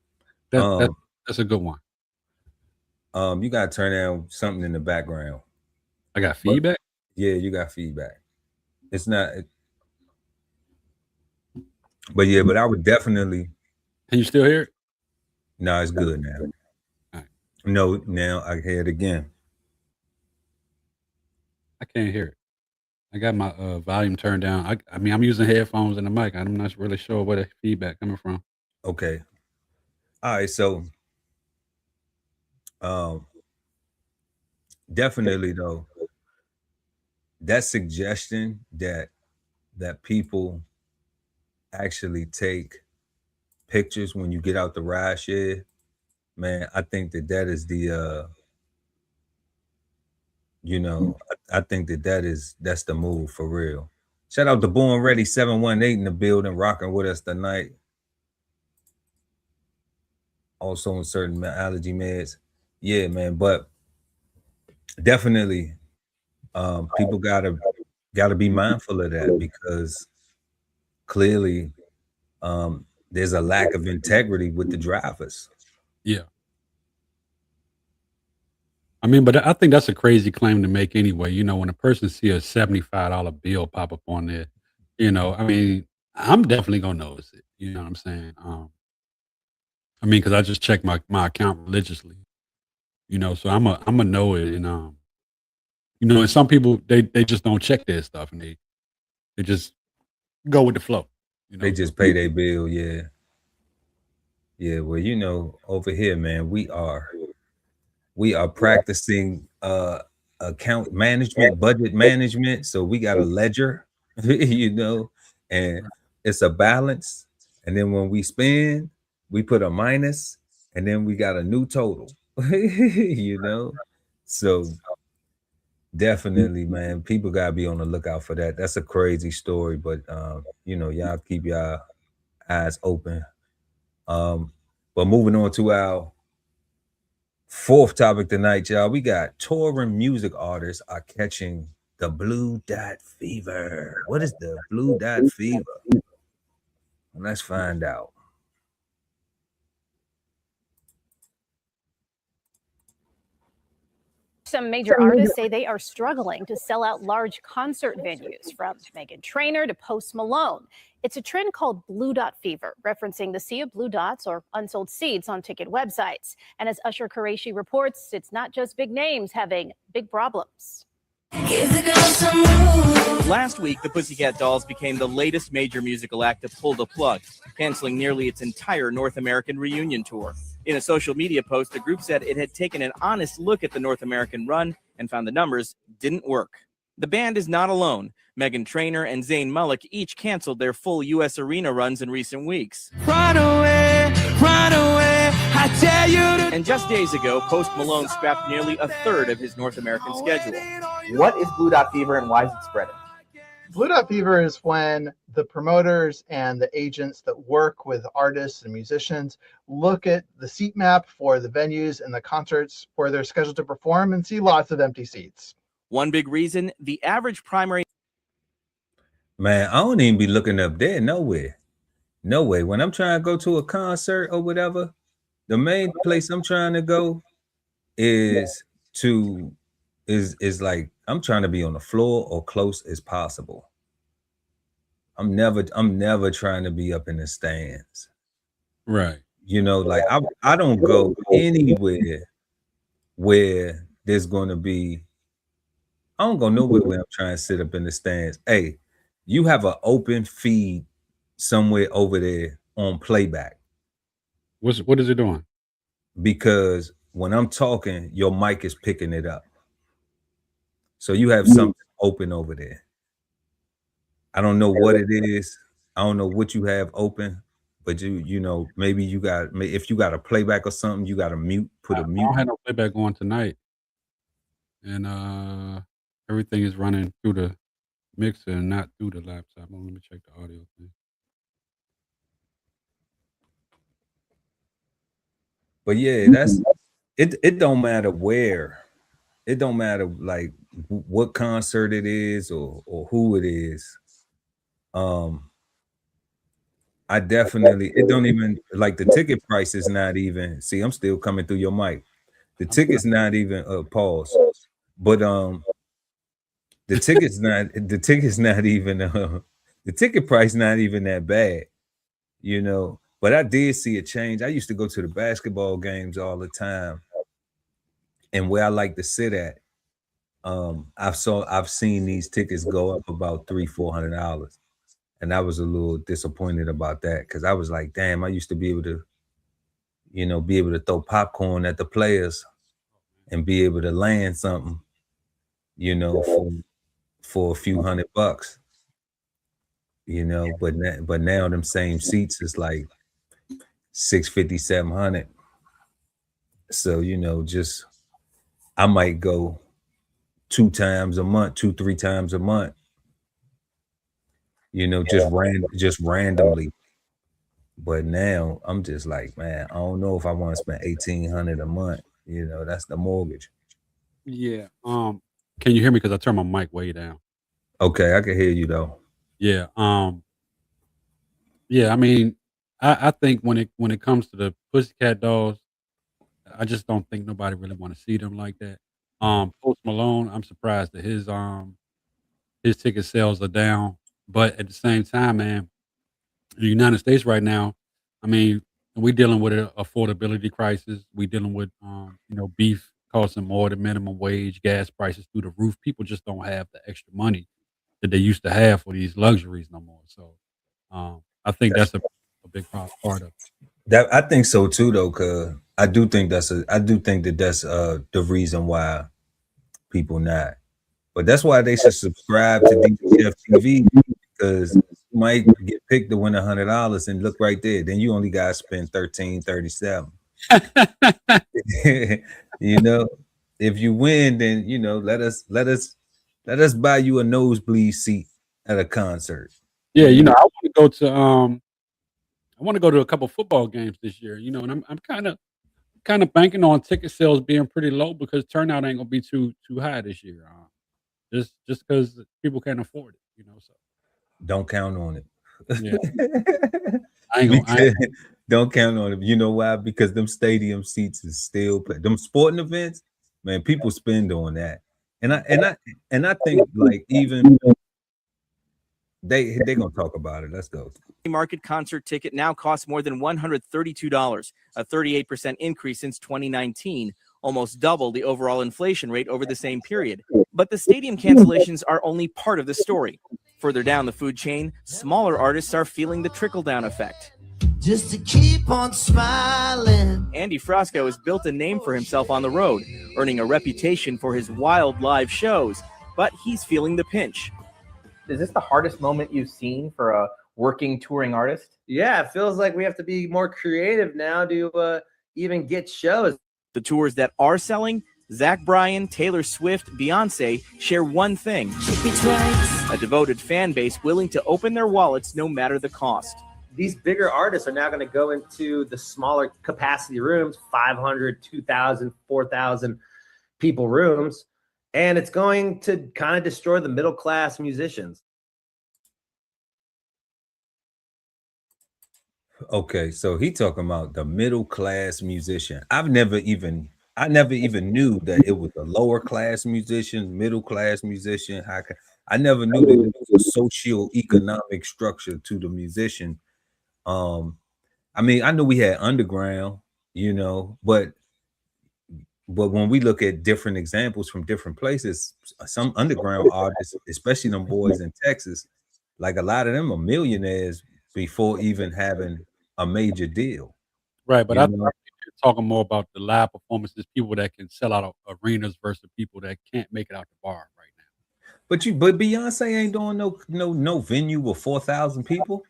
that's a good one. You gotta turn down something in the background. I got feedback? Yeah, you got feedback. It's not but yeah, but I would definitely. Can you still hear it? No, it's good now. Right. No, now I hear it again. I can't hear it. I got my volume turned down. I mean, I'm using headphones and the mic. I'm not really sure where the feedback coming from. Okay. All right. So, definitely though, that suggestion that people actually take pictures when you get out the ride share, man, I think that is the I think that's the move for real. Shout out to Born Ready 718 in the building, rocking with us tonight. Also on certain allergy meds. Yeah, man, but definitely people gotta be mindful of that, because clearly there's a lack of integrity with the drivers. Yeah. I mean, but I think that's a crazy claim to make anyway. You know, when a person see a $75 bill pop up on there, you know, I mean, I'm definitely gonna notice it. You know what I'm saying? I mean, because I just check my account religiously. You know, so I'm a know it, and you know, and some people they just don't check their stuff, and they just go with the flow. You know? They just pay their bill, yeah. Yeah, well, you know, over here, man, we are practicing account management, budget management. So we got a ledger, you know, and it's a balance. And then when we spend, we put a minus, and then we got a new total, you know. So definitely, man, people gotta be on the lookout for that. That's a crazy story, but you know, y'all keep your eyes open. But moving on to our fourth topic tonight, y'all. We got touring music artists are catching the blue dot fever. What is the blue dot fever? Let's find out. Some major artists say they are struggling to sell out large concert venues, from Meghan Trainor to Post Malone. It's a trend called blue dot fever, referencing the sea of blue dots or unsold seats on ticket websites. And as Usher Qureshi reports, it's not just big names having big problems. Last week, the Pussycat Dolls became the latest major musical act to pull the plug, canceling nearly its entire North American reunion tour. In a social media post, the group said it had taken an honest look at the North American run and found the numbers didn't work. The band is not alone. Meghan Trainor and Zayn Malik each canceled their full U.S. arena runs in recent weeks. Run away, I tell you to... And just days ago, Post Malone scrapped nearly a third of his North American schedule. What is blue dot fever and why is it spreading? Blue dot fever is when the promoters and the agents that work with artists and musicians look at the seat map for the venues and the concerts where they're scheduled to perform and see lots of empty seats. One big reason, the average primary... Man, I don't even be looking up there nowhere. No way. When I'm trying to go to a concert or whatever, the main place I'm trying to go is like I'm trying to be on the floor or close as possible. I'm never trying to be up in the stands. Right. You know, like I don't go anywhere where there's gonna be. I don't go nowhere where I'm trying to sit up in the stands. Hey, you have an open feed somewhere over there on playback. What is it doing? Because when I'm talking, your mic is picking it up. So you have something open over there. I don't know what it is. I don't know what you have open, but you know, maybe you got, if you got a playback or something, you got to put a I mute. don't have no playback going tonight. And everything is running through the mixer and not through the laptop. Let me check the audio thing. But yeah, that's it. It don't matter where. It don't matter like what concert it is or who it is. I definitely, it don't even, like the ticket price is not even, see, I'm still coming through your mic. The ticket's not even pause. But the ticket's not even the ticket price not even that bad, you know. But I did see a change. I used to go to the basketball games all the time, and where I like to sit at, I've seen these tickets go up about $300-400, and I was a little disappointed about that because I was like, damn, I used to be able to, you know, be able to throw popcorn at the players and be able to land something, you know, for a few $100, you know. But now them same seats is like $650, $700. So, you know, just I might go 2 times a month, 2-3 times a month, you know, just randomly. But now I'm just like, man, I don't know if I want to spend $1,800 a month. You know, that's the mortgage. Yeah. Can you hear me? Because I turned my mic way down. Okay, I can hear you though. Yeah. Yeah. I mean, I think when it comes to the Pussycat Dolls, I just don't think nobody really want to see them like that. Post Malone, I'm surprised that his ticket sales are down, but at the same time, man, in the United States right now, I mean, we're dealing with an affordability crisis. We're dealing with, you know, beef costing more than minimum wage, gas prices through the roof. People just don't have the extra money that they used to have for these luxuries no more. So, I think that's a big part of it. That I think so too, though, cause I do think that's the reason why people not. But that's why they should subscribe to DBCHEFTV, because you might get picked to win $100 and look right there. Then you only got to spend $13.37. You know, if you win, then you know, let us buy you a nosebleed seat at a concert. Yeah, you know, I want to go to a couple football games this year. You know, and I'm kind of banking on ticket sales being pretty low because turnout ain't gonna be too high this year. Just because people can't afford it, you know. So don't count on it. Yeah. I ain't gonna, don't count on it. You know why? Because them stadium seats is still them sporting events, man. People spend on that, and I think like even they're gonna talk about it. Let's go. Market concert ticket now costs more than $132, a 38% increase since 2019, almost double the overall inflation rate over the same period. But the stadium cancellations are only part of the story. Further down the food chain, smaller artists are feeling the trickle-down effect. Just to keep on smiling. Andy Frasco has built a name for himself on the road, earning a reputation for his wild live shows, but he's feeling the pinch. Is this the hardest moment you've seen for a working touring artist? Yeah, it feels like we have to be more creative now to even get shows. The tours that are selling, Zach Bryan, Taylor Swift, Beyonce share one thing: a devoted fan base willing to open their wallets no matter the cost. These bigger artists are now going to go into the smaller capacity rooms, 500, 2,000, 4,000 people rooms, and it's going to kind of destroy the middle class musicians. Okay, so he talking about the middle class musician. I never even knew that it was a lower class musician, middle class musician. I never knew that it was a socio-economic structure to the musician. I mean, I know we had underground, you know, but when we look at different examples from different places, some underground artists, especially them boys in Texas, like a lot of them are millionaires before even having a major deal. Right, but You I know? think you're talking more about the live performances, people that can sell out arenas versus people that can't make it out the bar right now. But Beyonce ain't doing no venue with 4,000 people.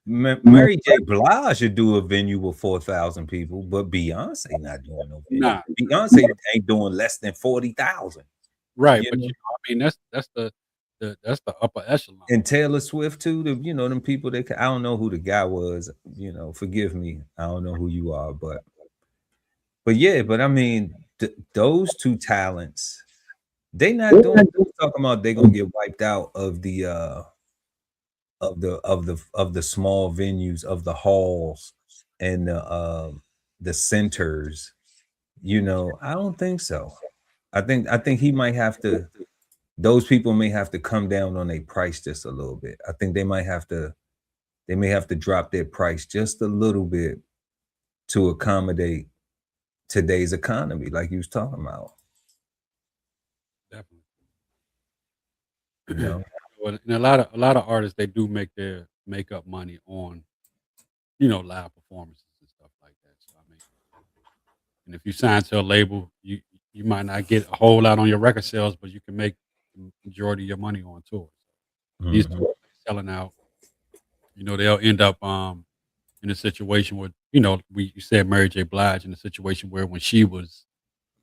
Mary J. Blige should do a venue with 4,000 people, but Beyonce not doing no venue. Nah. Beyonce ain't doing less than 40,000. Right, You but know? you know, I mean, that's the upper echelon. And Taylor Swift too. You know, them people I don't know who the guy was. You know, forgive me, I don't know who you are, but yeah, but I mean, those two talents, they not doing. Talking about they gonna get wiped out of the small venues, of the halls and the centers. You know, I don't think so. I think he might have to. Those people may have to come down on their price just a little bit. I think they may have to drop their price just a little bit to accommodate today's economy, like you was talking about. Definitely. You know? Well, and a lot of artists, they do make up money on, you know, live performances and stuff like that. So I mean, and if you sign to a label, you might not get a whole lot on your record sales, but you can make the majority of your money on tour. These tours selling out, you know, they'll end up in a situation where, you know, you said Mary J. Blige, in a situation where when she was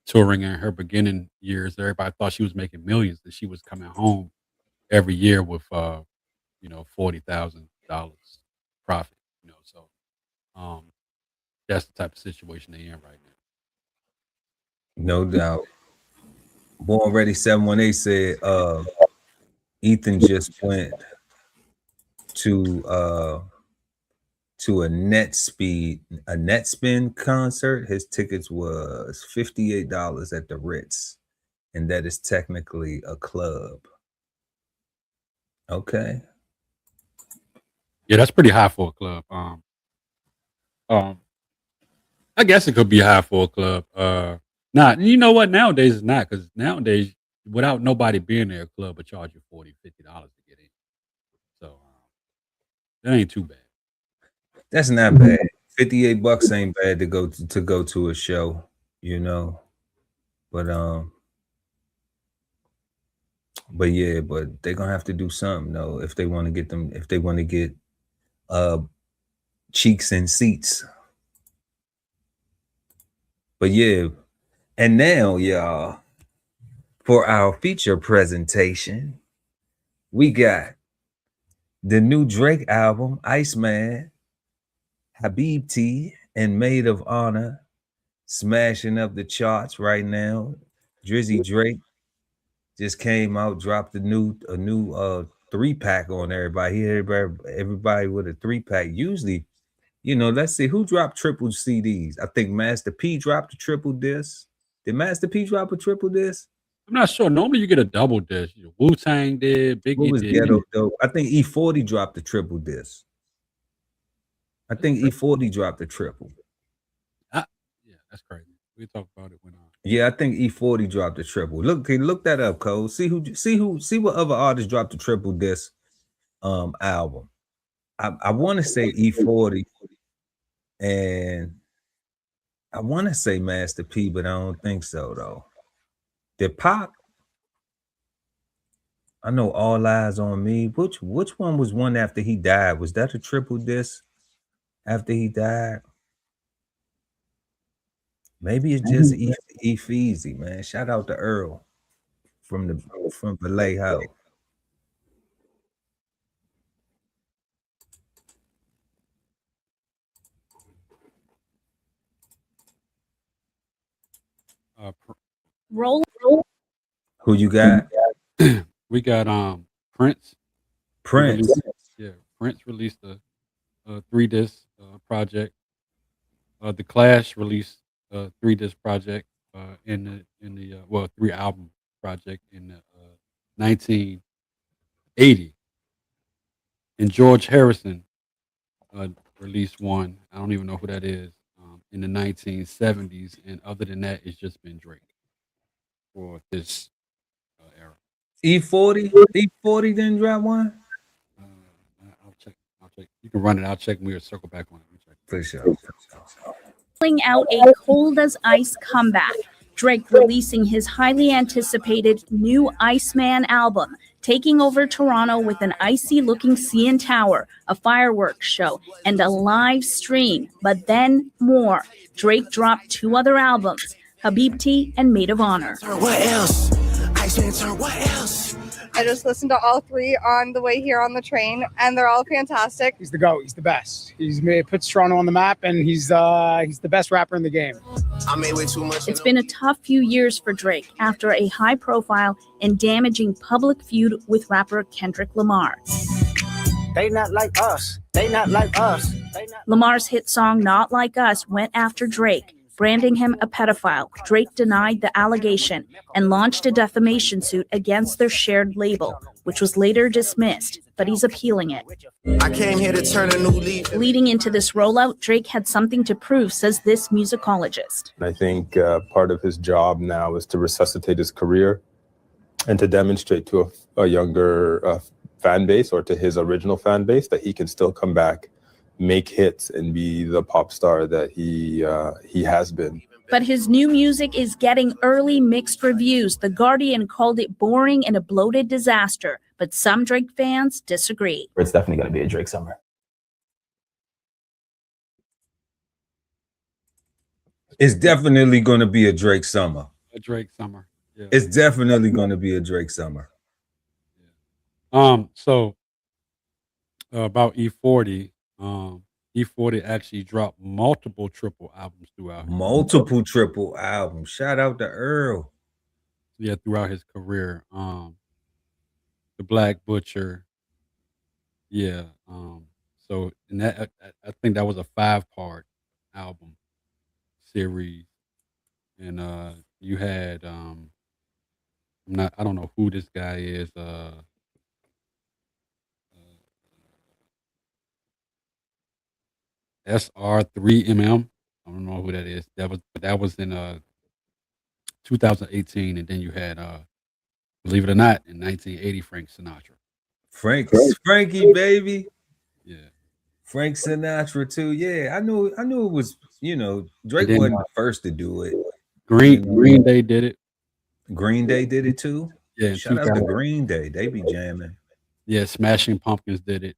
touring in her beginning years, everybody thought she was making millions, that she was coming home every year with you know, $40,000 profit, you know. So that's the type of situation they're in right now. No doubt. Born Ready 718 said Ethan just went to a Netspin concert. His tickets was $58 at the Ritz, and that is technically a club. Okay. Yeah, that's pretty high for a club. I guess it could be high for a club. Not, you know what? Nowadays it's not, because nowadays, without nobody being there, a club will charge you $40, $50 to get in. So that ain't too bad. That's not bad. $58 ain't bad to go to a show, you know. But yeah, but they're gonna have to do something though if they want to get cheeks and seats. But yeah, and now y'all, for our feature presentation, we got the new Drake album, Iceman, Habibti, and Maid of Honor, smashing up the charts right now. Drizzy Drake just came out, dropped a new 3-pack on everybody. Everybody with a 3-pack. Usually, you know, let's see who dropped triple CDs. I think Master P dropped a triple disc. Did Master P drop a triple disc? I'm not sure. Normally you get a double disc. Wu-Tang did, Biggie did. Ghetto Dope? I think E40 dropped a triple disc. I think E40 dropped a triple. Yeah, that's crazy. We talk about it when Yeah, I think E40 dropped a triple. Look that up, Cole. See what other artists dropped a triple disc album. I want to say E40, and I want to say Master P, but I don't think so though. Did Pop? I know All Eyes on Me. Which one was one after he died? Was that a triple disc after he died? Maybe it's just E Feezy, man. Shout out to Earl from Vallejo. Roll. Who you got? we got Prince. Prince. Prince released a 3-disc project. The Clash released a 3-disc project in the 3-album project in 1980. And George Harrison released one. I don't even know who that is. In the 1970s, and other than that, it's just been Drake for this era. E40 didn't drop one. I'll check. You can run it. I'll check. We'll circle back on it. For sure. Pulling out a cold as ice comeback. Drake releasing his highly anticipated new Iceman album, taking over Toronto with an icy-looking CN Tower, a fireworks show, and a live stream. But then more. Drake dropped 2 other albums, Habibti and Maid of Honor. What else? Iceman, what else? I just listened to all 3 on the way here on the train, and they're all fantastic. He's the GOAT. He's the best. Puts Toronto on the map, and he's the best rapper in the game. I made way too much. It's been a tough few years for Drake after a high-profile and damaging public feud with rapper Kendrick Lamar. They not like us. They not like us. Lamar's hit song Not Like Us went after Drake, branding him a pedophile. Drake denied the allegation and launched a defamation suit against their shared label, which was later dismissed, but he's appealing it. I came here to turn a new leaf. Leading into this rollout, Drake had something to prove, says this musicologist. I think part of his job now is to resuscitate his career and to demonstrate to a younger fan base, or to his original fan base, that he can still come back, make hits, and be the pop star that he has been. But his new music is getting early mixed reviews. The Guardian called it boring and a bloated disaster, but some Drake fans disagree. It's definitely going to be a Drake summer. It's definitely going to be a Drake summer. A Drake summer. Yeah. It's definitely going to be a Drake summer. So about E40. E40 actually dropped multiple triple albums throughout. Multiple triple albums. Shout out to Earl. Yeah, throughout his career. The Black Butcher. Yeah. So and that I think that was a 5-part album series. And you had I don't know who this guy is. SR3MM. I don't know who that is. That was in 2018, and then you had believe it or not, in 1980, Frank Sinatra. Frankie, baby. Yeah. Frank Sinatra too. Yeah, I knew it was, Drake then, wasn't the first to do it. Green Day did it. Green Day did it too. Yeah. Shout out to Green Day. They be jamming. Yeah, Smashing Pumpkins did it.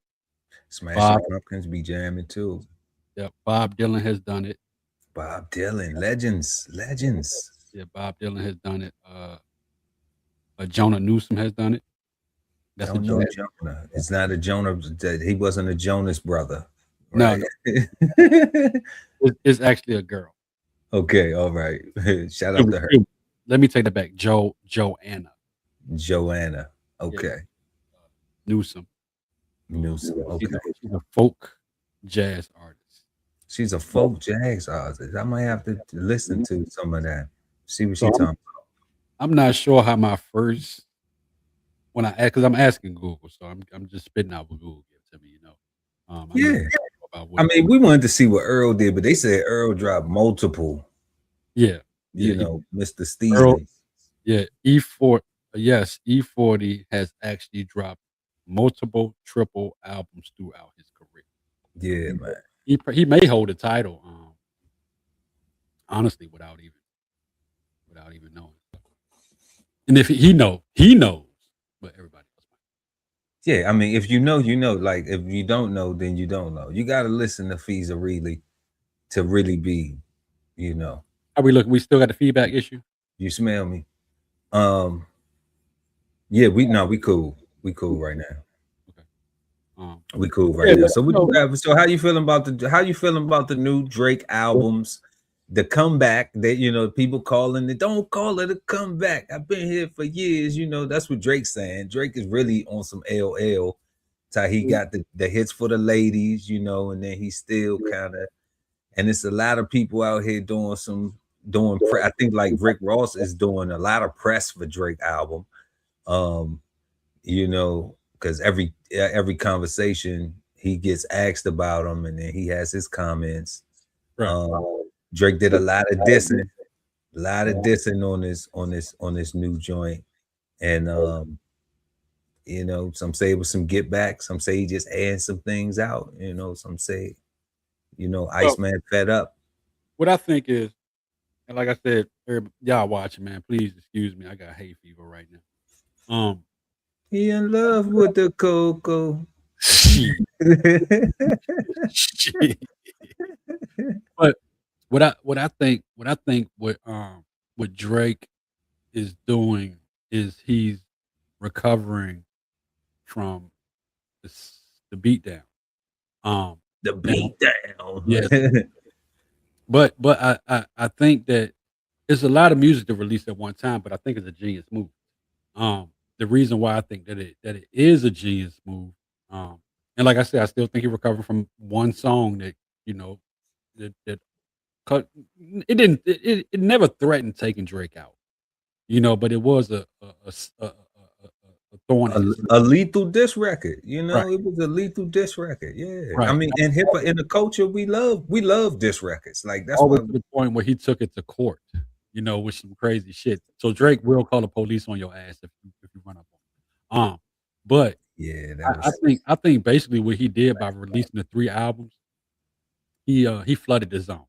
Smashing Pumpkins be jamming too. Yep, Bob Dylan has done it. Bob Dylan, legends. Yeah, Bob Dylan has done it. Jonah Newsom has done it. That's a Jonah. It's not a Jonah. He wasn't a Jonas brother. Right? No. It's actually a girl. Okay, all right. Shout out to her. Let me take that back. Joanna. Okay. Yeah. Newsom. Okay. She's a folk jazz artist. She's a folk jazz artist. I might have to listen to some of that. See what she's talking about. I'm not sure how my first because I'm asking Google, so I'm just spitting out what Google gives to me, I mean, we wanted to see what Earl did, but they said Earl dropped multiple. Yeah. Mr. Stevens. Yeah, E40 has actually dropped multiple triple albums throughout his career. Yeah, man. He may hold the title, honestly, without even knowing. And if he knows, but everybody else might. Yeah, I mean, if you know, you know. Like, if you don't know, then you don't know. You got to listen to Feezer really to really be, How we look? We still got the feedback issue. You smell me? Yeah, we cool. We cool right now. We cool right now. So how you feeling about the new Drake albums? The comeback that people calling it, don't call it a comeback. I've been here for years, that's what Drake's saying. Drake is really on some LL. So he got the hits for the ladies, and then he still kind of, and it's a lot of people out here I think like Rick Ross is doing a lot of press for Drake album. Because every conversation he gets asked about them, and then he has his comments. Right. Drake did a lot of dissing on this new joint, and you know, some say it was some get back, some say he just adding some things out, you know, some say, you know, Iceman fed up. What I think is, and like I said, y'all watching, man, please excuse me, I got hay fever right now. He in love with the cocoa. But what I think what Drake is doing is he's recovering from the beatdown. The beatdown. Yes. but I think that it's a lot of music to release at one time, but I think it's a genius move. The reason why I think that it is a genius move, and like I said, I still think he recovered from one song that, you know, that cut it never threatened taking Drake out, you know, but it was a thorn in his a lethal diss record, you know. Right. It was a lethal diss record. Yeah. Right. I mean, in hip hop, in the culture, we love diss records. Like that's all the why way to the point where he took it to court, you know, with some crazy shit. So Drake will call the police on your ass if you run up on him. But yeah, I think basically what he did by releasing the 3 albums, he flooded the zone.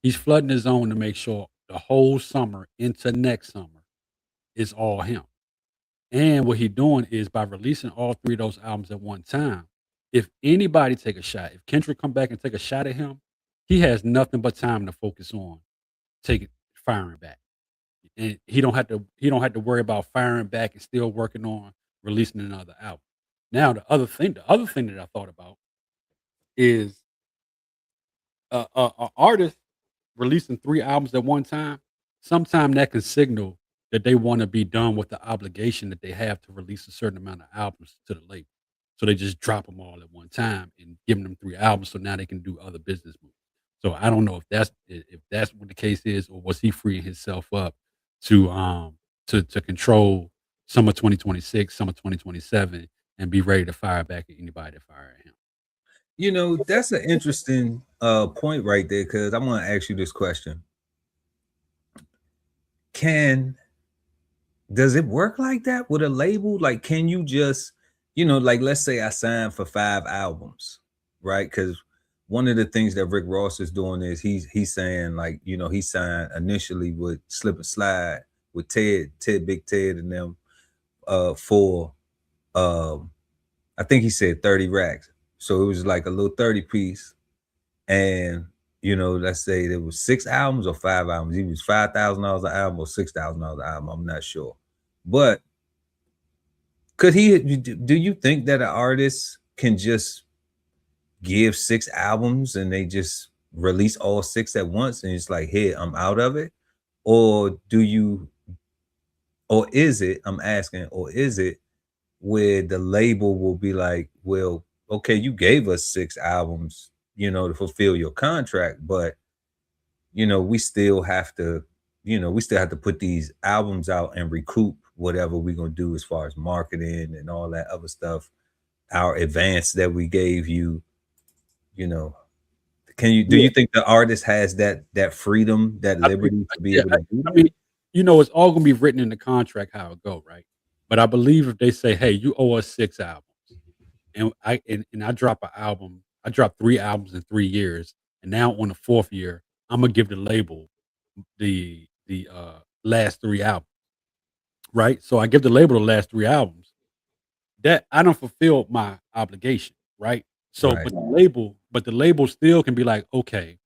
He's flooding the zone to make sure the whole summer into next summer is all him. And what he doing is by releasing all 3 of those albums at one time, if anybody take a shot, if Kendrick come back and take a shot at him, he has nothing but time to focus on firing back. And he don't have to worry about firing back and still working on releasing another album. Now the other thing that I thought about is a artist releasing 3 albums at one time. Sometimes that can signal that they want to be done with the obligation that they have to release a certain amount of albums to the label. So they just drop them all at one time and giving them 3 albums, so now they can do other business moves. So I don't know if that's what the case is, or was he freeing himself up to control summer 2026, summer 2027, and be ready to fire back at anybody that fire at him. You know, that's an interesting point right there, because I want to ask you this question. Does it work like that with a label? Like, can you just, you know, like, let's say I signed for 5 albums, right? Because one of the things that Rick Ross is doing is he's saying, like, you know, he signed initially with Slip and Slide with Big Ted and them for I think he said 30 racks. So it was like a little 30 piece. And, you know, let's say there was 6 albums or 5 albums. He was $5,000 an album or $6,000 an album. I'm not sure. But do you think that an artist can just give 6 albums and they just release all 6 at once and it's like, hey, I'm out of it? Or is it where the label will be like, well, okay, you gave us 6 albums, you know, to fulfill your contract, but, you know, we still have to put these albums out and recoup whatever we're going to do as far as marketing and all that other stuff, our advance that we gave you, you know. Do you think the artist has that freedom, that liberty to be able to do that? I mean, you know, it's all going to be written in the contract how it go, right? But I believe if they say, hey, you owe us 6 albums, and I drop an album, I dropped 3 albums in 3 years, and now on the 4th year, I'm gonna give the label the last 3 albums, right? So I give the label the last 3 albums. That I don't fulfill my obligation, right? So, Right. but the label still can be like, okay,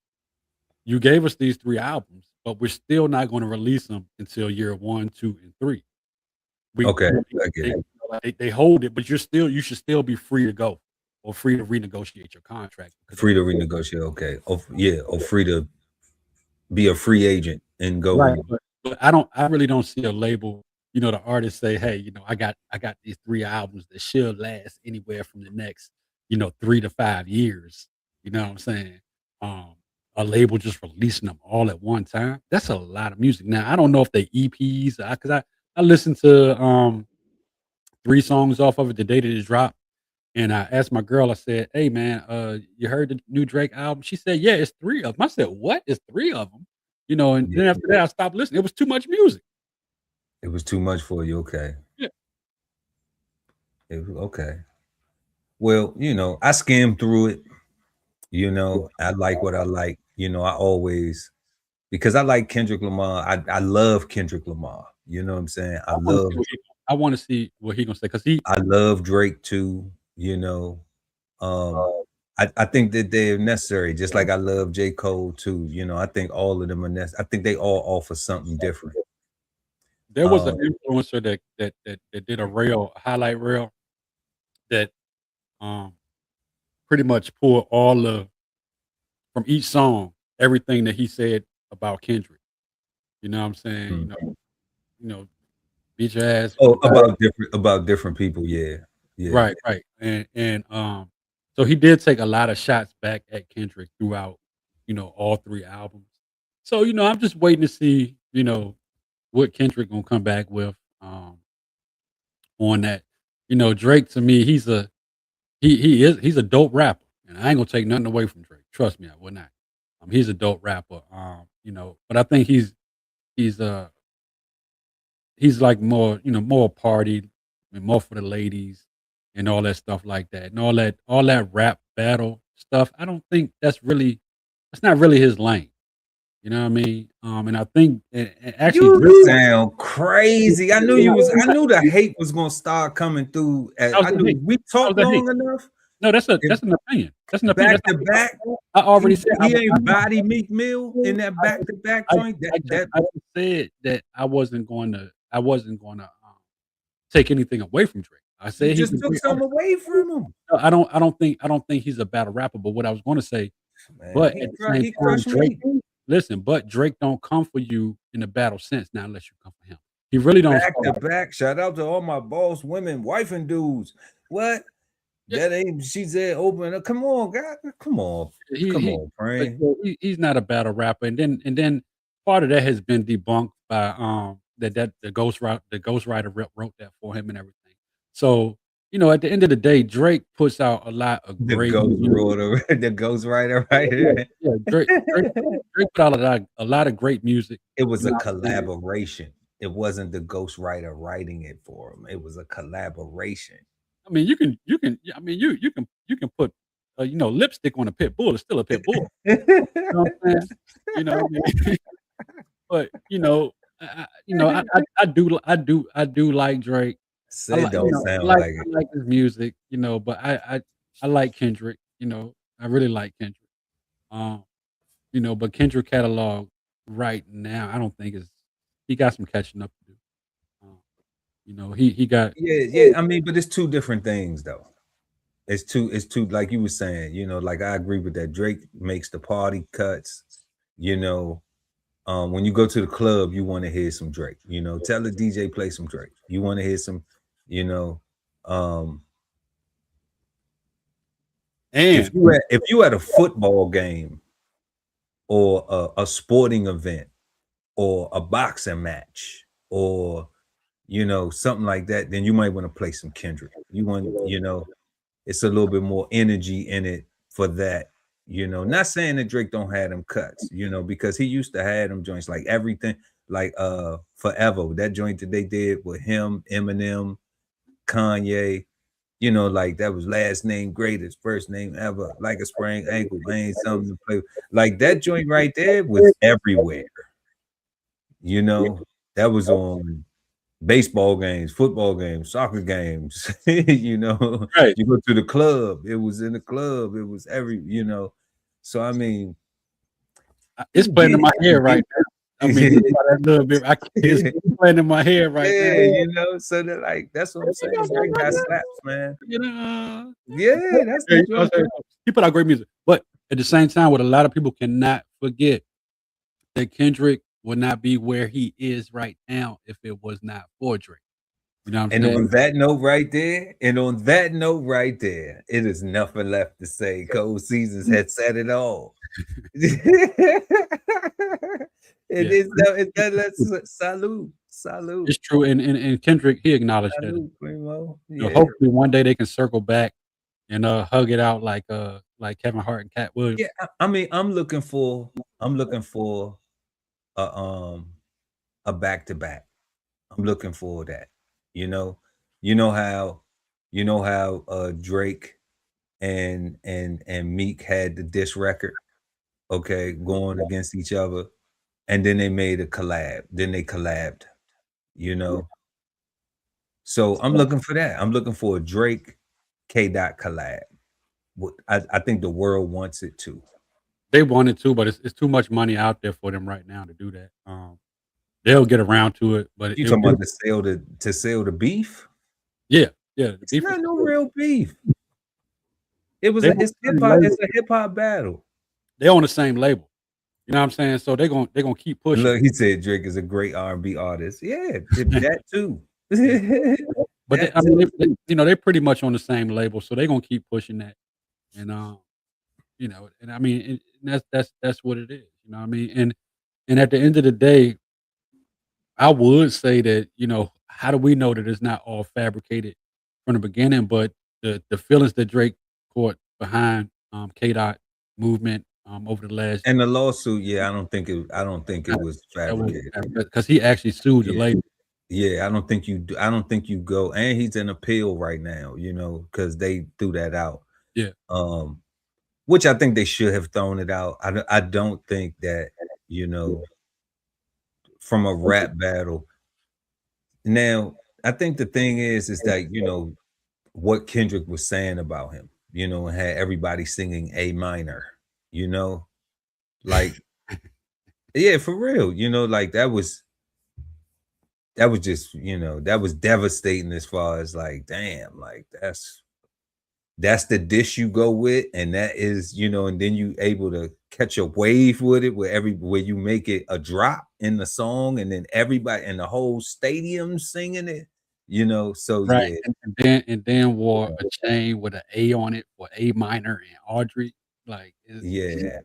you gave us these 3 albums, but we're still not going to release them until year 1, 2, and 3. Okay, I get it. They hold it, but you should still be free to go or free to renegotiate your contract. Free to renegotiate, okay. Or free to be a free agent and go. Right. But I really don't see a label, you know, the artist say, hey, you know, I got these 3 albums that should last anywhere from the next, you know, 3 to 5 years. You know what I'm saying? A label just releasing them all at one time. That's a lot of music. Now, I don't know if they EPs, because I listened to 3 songs off of it the day that it dropped. And I asked my girl, I said, "Hey man, you heard the new Drake album?" She said, "Yeah, it's 3 of them." I said, "What? It's 3 of them?" You know, and then after that, I stopped listening. It was too much music. It was too much for you. Okay. Yeah. Okay. Well, I skimmed through it. I like what I like. I always, because I like Kendrick Lamar. I love Kendrick Lamar. You know what I'm saying? I want to see what he gonna say, because I love Drake too. I think that they're necessary, just like I love J. Cole too. I think all of them are necessary. I think they all offer something different. There was an influencer that did a highlight reel that pretty much pulled all from each song, everything that he said about Kendrick. You know what I'm saying? Beat your ass. Oh, about different people, yeah. Right. And so he did take a lot of shots back at Kendrick throughout, all 3 albums. So, I'm just waiting to see, what Kendrick gonna come back with on that. Drake, to me, he's a dope rapper, and I ain't gonna take nothing away from Drake. Trust me, I will not. He's a dope rapper. But I think he's like more, more party and more for the ladies and all that stuff like that. And all that rap battle stuff. I don't think that's not really his lane. You know what I mean? And I think and actually you sound crazy. I knew the hate was gonna start coming through. We talked long enough. No, that's an opinion. That's an opinion. Back to back. I already said he ain't body Meek Mill in that back to back joint. I said that I wasn't going to take anything away from Drake. I said he just took something away from him. No, I don't think he's a battle rapper. But what I was going to say, but at the same time, Drake. Listen, but Drake don't come for you in a battle sense now, unless you come for him. He really don't. Back to back. Shout out to all my boss women, wife and dudes. What? Yeah. That ain't. She said, "Open up." Come on, God. Come on, Frank. He's not a battle rapper. And then part of that has been debunked by the ghostwriter wrote that for him and everything. So at the end of the day, Drake puts out a lot of great music. The ghostwriter, right here. Yeah, Drake put out a lot of great music. It was a collaboration. It wasn't the ghostwriter writing it for him. It was a collaboration. I mean, you can put lipstick on a pit bull. It's still a pit bull. You know what I'm saying? But I do like Drake. I like his music, but I like Kendrick, I really like Kendrick. But Kendrick catalog right now, I don't think he got some catching up to do. He got I mean, but it's two different things though. It's two, like you were saying, like I agree with that. Drake makes the party cuts, when you go to the club, you want to hear some Drake, tell the DJ play some Drake. You want to hear some, and if you at a football game or a sporting event or a boxing match or something like that, then you might want to play some Kendrick. You want, it's a little bit more energy in it for that. Not saying that Drake don't have them cuts, because he used to have them joints, like everything, like Forever, that joint that they did with him, Eminem, Kanye, like that was last name greatest, first name ever, like a sprained ankle, ain't something to play with. Like that joint right there was everywhere. That was on baseball games, football games, soccer games. Right. You go to the club, it was in the club, it was so I mean, it's playing in my head right now. I mean, a little bit. It's playing in my head right now. So they're like, that's what I'm saying. Drake got slaps, man. That's he put out great music, but at the same time, what a lot of people cannot forget that Kendrick would not be where he is right now if it was not for Drake. You know what I'm saying? On that note right there, it is nothing left to say. Cold Seasons had said it all. Salute. It's true, and Kendrick, he acknowledged that. Primo. Hopefully one day they can circle back and hug it out like Kevin Hart and Cat Williams. Yeah, I mean, I'm looking for a back-to-back. I'm looking for that. You know, you know how Drake and Meek had the diss record, okay, going against each other, and then they made a collab. Then they collabed, you know. So I'm looking for that. I'm looking for a Drake K. Dot collab. I think the world wants it too. They wanted to, but it's too much money out there for them right now to do that. They'll get around to it, but You talking about to sell the beef? Yeah, the It's beef not is no cool. real beef. It's hip hop. It's a hip hop battle. They're on the same label. You know what I'm saying? So they're gonna keep pushing. Look, he said Drake is a great R&B artist. Yeah, that too. But they're pretty much on the same label, so they're gonna keep pushing that. And and I mean, that's what it is. You know what I mean? And at the end of the day, I would say that, how do we know that it's not all fabricated from the beginning? But the feelings that Drake caught behind K. Dot movement over the last And the lawsuit, yeah, I don't think it was fabricated because he actually sued the label. Yeah, I don't think you go, and he's in appeal right now, because they threw that out. Yeah. Which I think they should have thrown it out. I don't think that, from a rap battle. Now, I think the thing is that, what Kendrick was saying about him, and had everybody singing A minor, like, yeah, for real, like that was just, that was devastating as far as like, damn, like that's the dish you go with, and that is, and then you able to catch a wave with it where you make it a drop in the song, and then everybody in the whole stadium singing it, so Right. yeah. And then wore a chain with an A on it for A minor and Audrey. Like Yeah,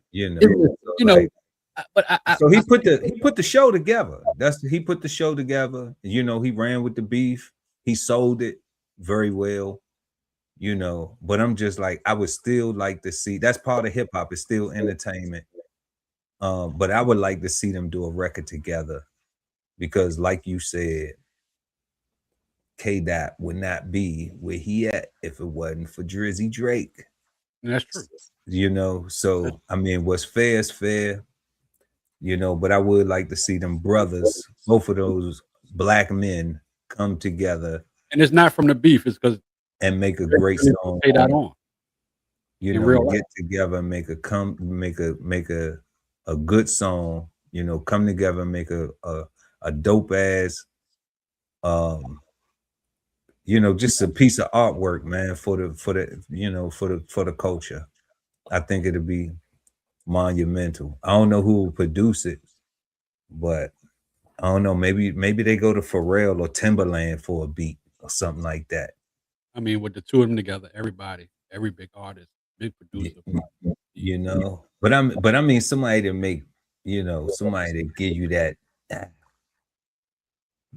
but so he put the show together. He put the show together. He ran with the beef. He sold it very well. But I'm just like, I would still like to see, that's part of hip hop. It's still entertainment. But I would like to see them do a record together, because like you said, K. Dot would not be where he at if it wasn't for Drizzy Drake. That's true. So I mean, what's fair is fair. But I would like to see them brothers, both of those black men, come together. And it's not from the beef, it's because and make a great song. Pay that on. Get together and make a good song, come together and make a dope ass just a piece of artwork, man, for the culture. I think it'll be monumental. I don't know who will produce it, but I don't know, maybe they go to Pharrell or Timberland for a beat or something like that. I mean, with the two of them together, every big artist, big producer, but I mean somebody to make, somebody to give you that,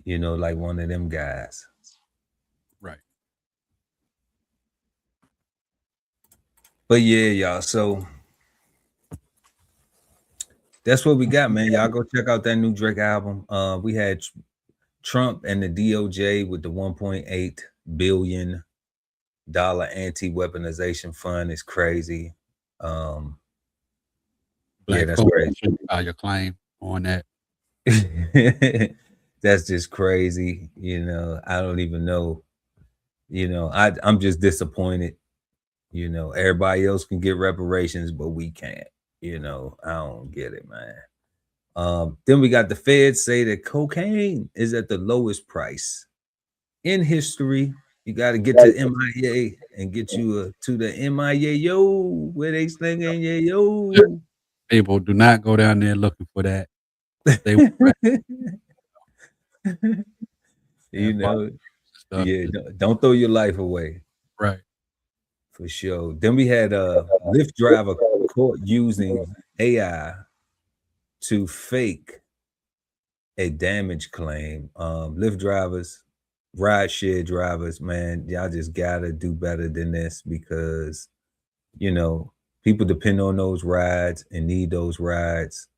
like one of them guys. Right. But yeah, y'all, so that's what we got, man. Y'all go check out that new Drake album. We had Trump and the DOJ with the $1.8 billion anti-weaponization fund is crazy. Yeah, that's crazy. Your claim on that. That's just crazy. I don't even know. I'm just disappointed. Everybody else can get reparations, but we can't. I don't get it, man. Then we got the feds say that cocaine is at the lowest price in history. You got to get to MIA and get you to the MIA, yo, where they slinging, yeah, yo. People do not go down there looking for that. They don't throw your life away. Right. For sure. Then we had a Lyft driver caught using AI to fake a damage claim. Lyft drivers, ride share drivers, man, y'all just gotta do better than this, because people depend on those rides and need those rides,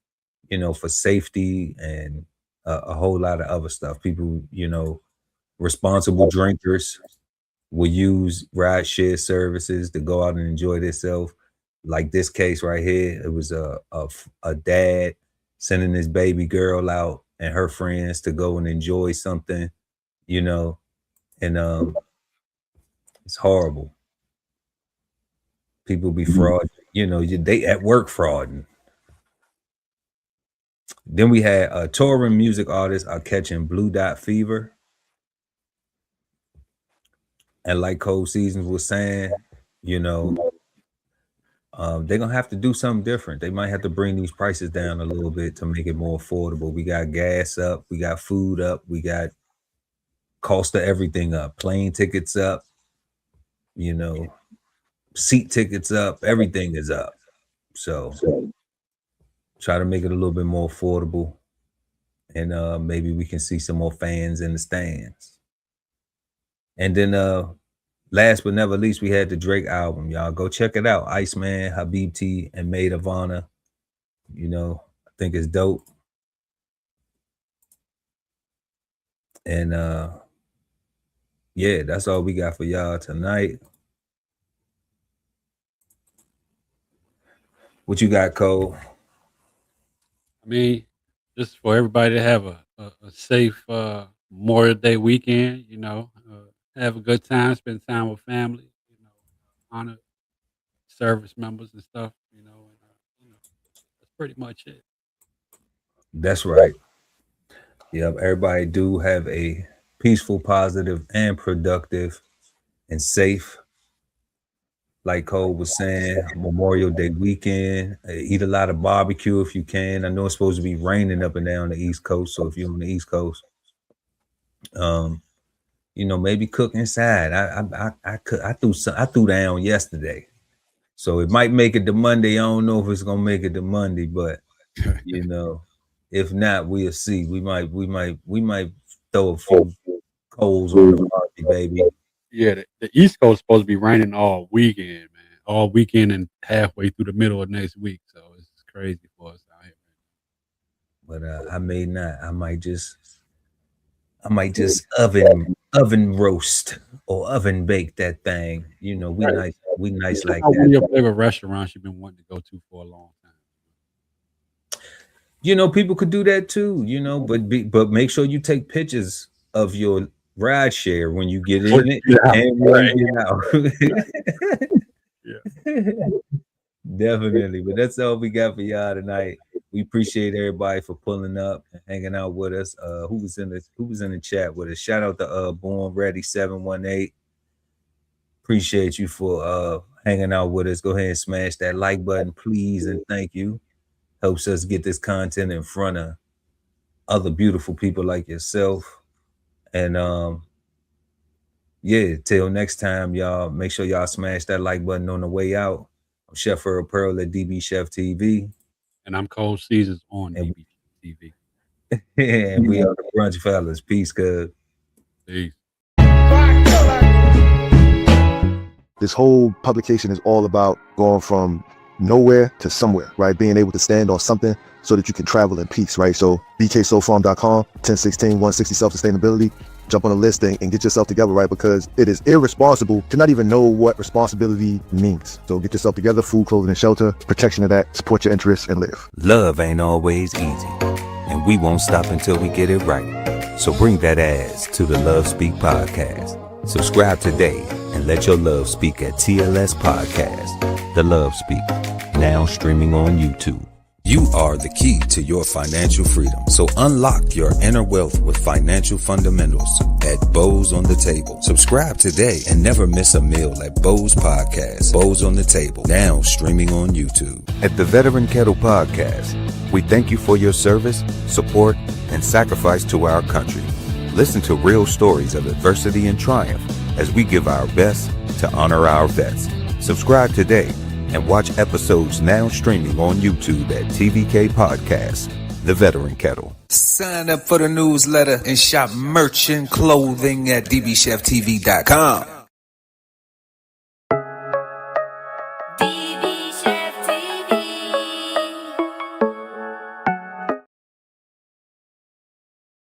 for safety and a whole lot of other stuff. People, responsible drinkers will use ride share services to go out and enjoy themselves. Like this case right here, it was a dad sending his baby girl out and her friends to go and enjoy something, and it's horrible. People be fraud, they at work frauding. Then we had touring music artists are catching blue dot fever. And like Cold Seasons was saying, they're gonna have to do something different. They might have to bring these prices down a little bit to make it more affordable. We got gas up, we got food up, we got cost of everything up, plane tickets up, seat tickets up, everything is up. So try to make it a little bit more affordable, and maybe we can see some more fans in the stands. And then last but never least, we had the Drake album. Y'all go check it out. Iceman, Habibti, and Maid of Honor. I think it's dope. And yeah, that's all we got for y'all tonight. What you got, Cole? I mean, just for everybody to have a safe Memorial Day weekend, have a good time, spend time with family, honor service members and stuff, that's pretty much it. That's right. Yep, everybody do have a peaceful, positive, and productive and safe, like Cole was saying, Memorial Day weekend. Eat a lot of barbecue if you can. I know it's supposed to be raining up and down the East Coast, so if you're on the East Coast, maybe cook inside. I threw down yesterday, so it might make it to Monday. I don't know if it's gonna make it to Monday, but if not, we'll see. We might throw a few coals on the party, baby. Yeah, the East Coast is supposed to be raining all weekend, man. All weekend and halfway through the middle of next week. So it's crazy for us out here. But I may not. I might just oven roast or oven bake that thing. We nice like that. One of your favorite restaurants you've been wanting to go to for a long time. People could do that too. But make sure you take pictures of your ride share when you get in it and when you get out. Yeah. Definitely. But that's all we got for y'all tonight. We appreciate everybody for pulling up and hanging out with us. Who was in the chat with us? Shout out to Born Ready 718. Appreciate you for hanging out with us. Go ahead and smash that like button, please, and thank you. Helps us get this content in front of other beautiful people like yourself. And till next time, y'all, make sure y'all smash that like button on the way out. I'm Chef Earl Pearl at DBCHEFTV. And I'm Cold Seasons on DBCHEFTV. And we are the Brunch Fellas. Peace, cuz. Peace. This whole publication is all about going from nowhere to somewhere, right? Being able to stand on something so that you can travel in peace, right? So bksoulfarm.com, 1016 160 self-sustainability. Jump on the list and get yourself together, right? Because it is irresponsible to not even know what responsibility means. So get yourself together, food, clothing, and shelter, protection of that, support your interests, and live. Love ain't always easy, and we won't stop until we get it right. So bring that ass to the Love Speak podcast. Subscribe today and let your love speak at TLS Podcast. The Love Speak, now streaming on YouTube. You are the key to your financial freedom. So unlock your inner wealth with financial fundamentals at Bows on the Table. Subscribe today and never miss a meal at Bows Podcast. Bows on the Table, now streaming on YouTube. At the Veteran Kettle Podcast, we thank you for your service, support, and sacrifice to our country. Listen to real stories of adversity and triumph as we give our best to honor our vets. Subscribe today and watch episodes now streaming on YouTube at TVK Podcast. the Veteran Kettle. Sign up for the newsletter and shop merch and clothing at DBCHEFTV.com.